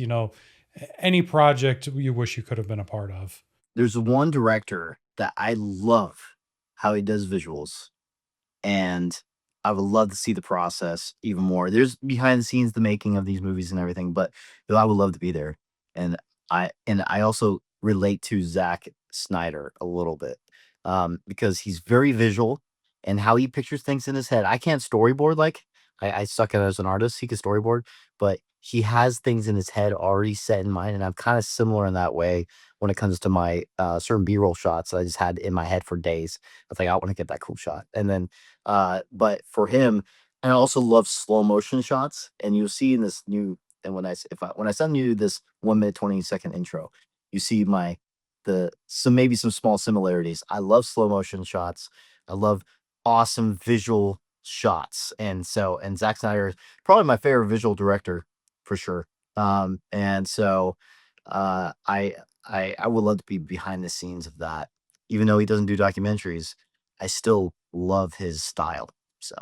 any project you wish you could have been a part of. There's one director that I love how he does visuals, and I would love to see the process even more. There's behind the scenes the making of these movies and everything, but I would love to be there. And I also relate to Zack Snyder a little bit because he's very visual and how he pictures things in his head. I can't storyboard like I suck at it as an artist. He can storyboard, but he has things in his head already set in mind, and I'm kind of similar in that way when it comes to my certain B-roll shots that I just had in my head for days. I was like, I want to get that cool shot, and then but for him, I also love slow motion shots. And you'll see in this new, and when I send you this 1 minute 20-second intro, you see maybe some small similarities. I love slow motion shots. I love awesome visual shots. And Zack Snyder is probably my favorite visual director for sure. And so I would love to be behind the scenes of that. Even though he doesn't do documentaries, I still love his style. So,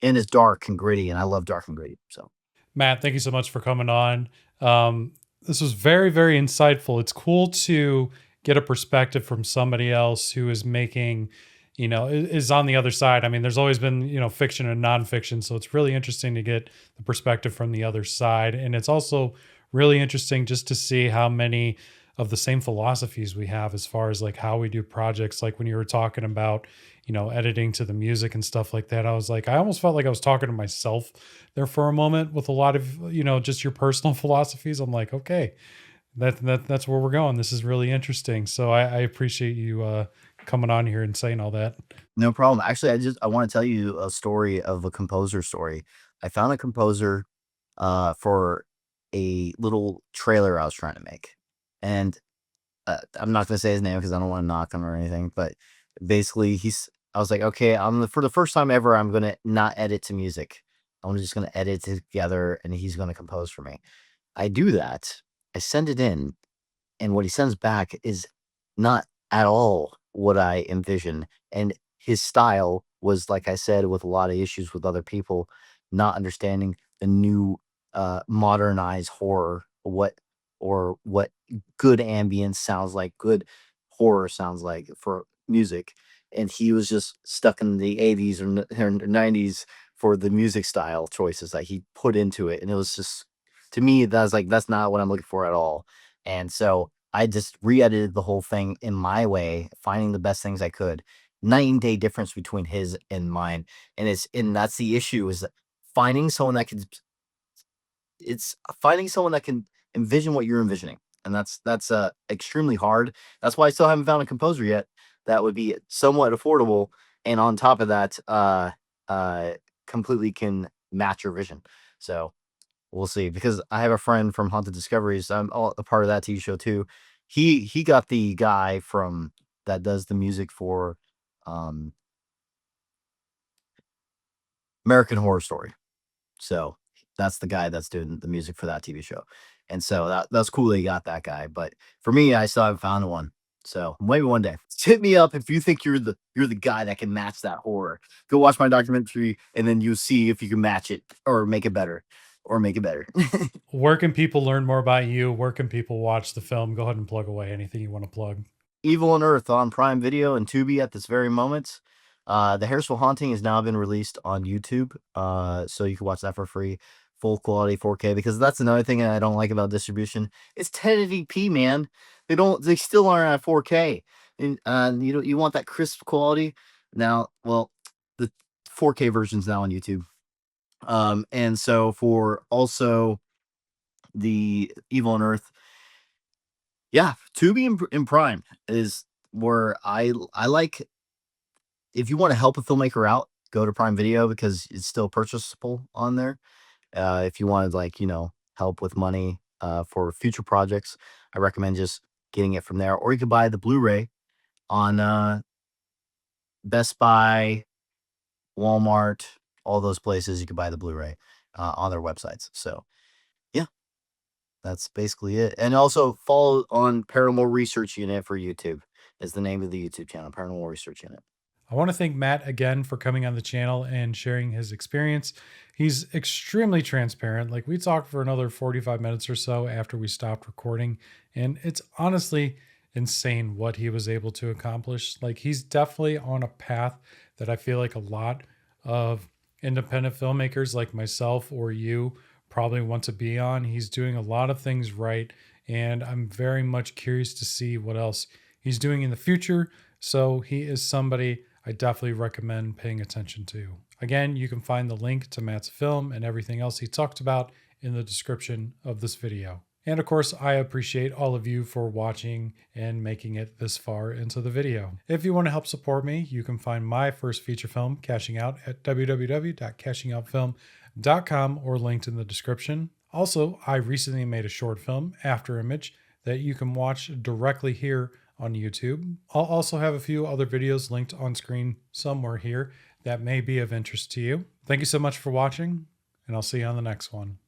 and it's dark and gritty, and I love dark and gritty. So, Matt, thank you so much for coming on. This was very, very insightful. It's cool to get a perspective from somebody else who is making, is on the other side. I mean, there's always been, fiction and nonfiction. So it's really interesting to get the perspective from the other side. And it's also really interesting just to see how many of the same philosophies we have as far as like how we do projects. Like when you were talking about, editing to the music and stuff like that, I was like, I almost felt like I was talking to myself there for a moment with a lot of, just your personal philosophies. I'm like, okay, that's where we're going. This is really interesting. So I appreciate you coming on here and saying all that. no problem. Actually, I want to tell you a story of a composer story. I found a composer for a little trailer I was trying to make, and I'm not gonna say his name because I don't want to knock him or anything, but basically I was like, okay, for the first time ever, I'm gonna not edit to music. I'm just gonna edit it together, and he's gonna compose for me. I do that. I send it in, and what he sends back is not at all what I envision. And his style was, like I said, with a lot of issues with other people, not understanding the new modernized horror, what good ambience sounds like, good horror sounds like for music, and he was just stuck in the 80s or 90s for the music style choices that he put into it, and it was just, to me, that's like, that's not what I'm looking for at all. And so I just re-edited the whole thing in my way, finding the best things I could. Night and day difference between his and mine. And that's the issue, is that finding someone that can it's finding someone that can envision what you're envisioning. And that's extremely hard. That's why I still haven't found a composer yet that would be somewhat affordable, and on top of that, uh completely can match your vision. So we'll see, because I have a friend from Haunted Discoveries. I'm all a part of that TV show too. He got the guy from that does the music for um American Horror Story. So that's the guy that's doing the music for that TV show. And so that's cool that you got that guy. But for me, I still haven't found one. So maybe one day. Hit me up if you think you're the guy that can match that horror. Go watch my documentary, and then you see if you can match it or make it better. Or make it better. Where can people learn more about you? Where can people watch the film? Go ahead and plug away anything you want to plug. Evil Unearthed on Prime Video and Tubi at this very moment. The Harrisville Haunting has now been released on YouTube, so you can watch that for free, full quality 4K. Because that's another thing I don't like about distribution. It's 1080p, man. They still aren't at 4K, and you want that crisp quality. Now, well, the 4K version's now on YouTube. And so for also the Evil Unearthed, yeah, Tubi and Prime is where I like. If you want to help a filmmaker out, go to Prime Video because it's still purchasable on there. If you wanted, like, help with money for future projects, I recommend just getting it from there. Or you could buy the Blu-ray on Best Buy, Walmart, all those places. You could buy the Blu-ray on their websites. So yeah, that's basically it. And also follow on Paranormal Research Unit for YouTube. Is the name of the YouTube channel, Paranormal Research Unit. I want to thank Matt again for coming on the channel and sharing his experience. He's extremely transparent. Like, we talked for another 45 minutes or so after we stopped recording, and it's honestly insane what he was able to accomplish. Like, he's definitely on a path that I feel like a lot of independent filmmakers like myself or you probably want to be on. He's doing a lot of things right, and I'm very much curious to see what else he's doing in the future. So he is somebody I definitely recommend paying attention to. Again, you can find the link to Matt's film and everything else he talked about in the description of this video. And of course, I appreciate all of you for watching and making it this far into the video. If you want to help support me, you can find my first feature film, Cashing Out, at www.cashingoutfilm.com or linked in the description. Also, I recently made a short film, After Image, that you can watch directly here on YouTube. I'll also have a few other videos linked on screen somewhere here that may be of interest to you. Thank you so much for watching, and I'll see you on the next one.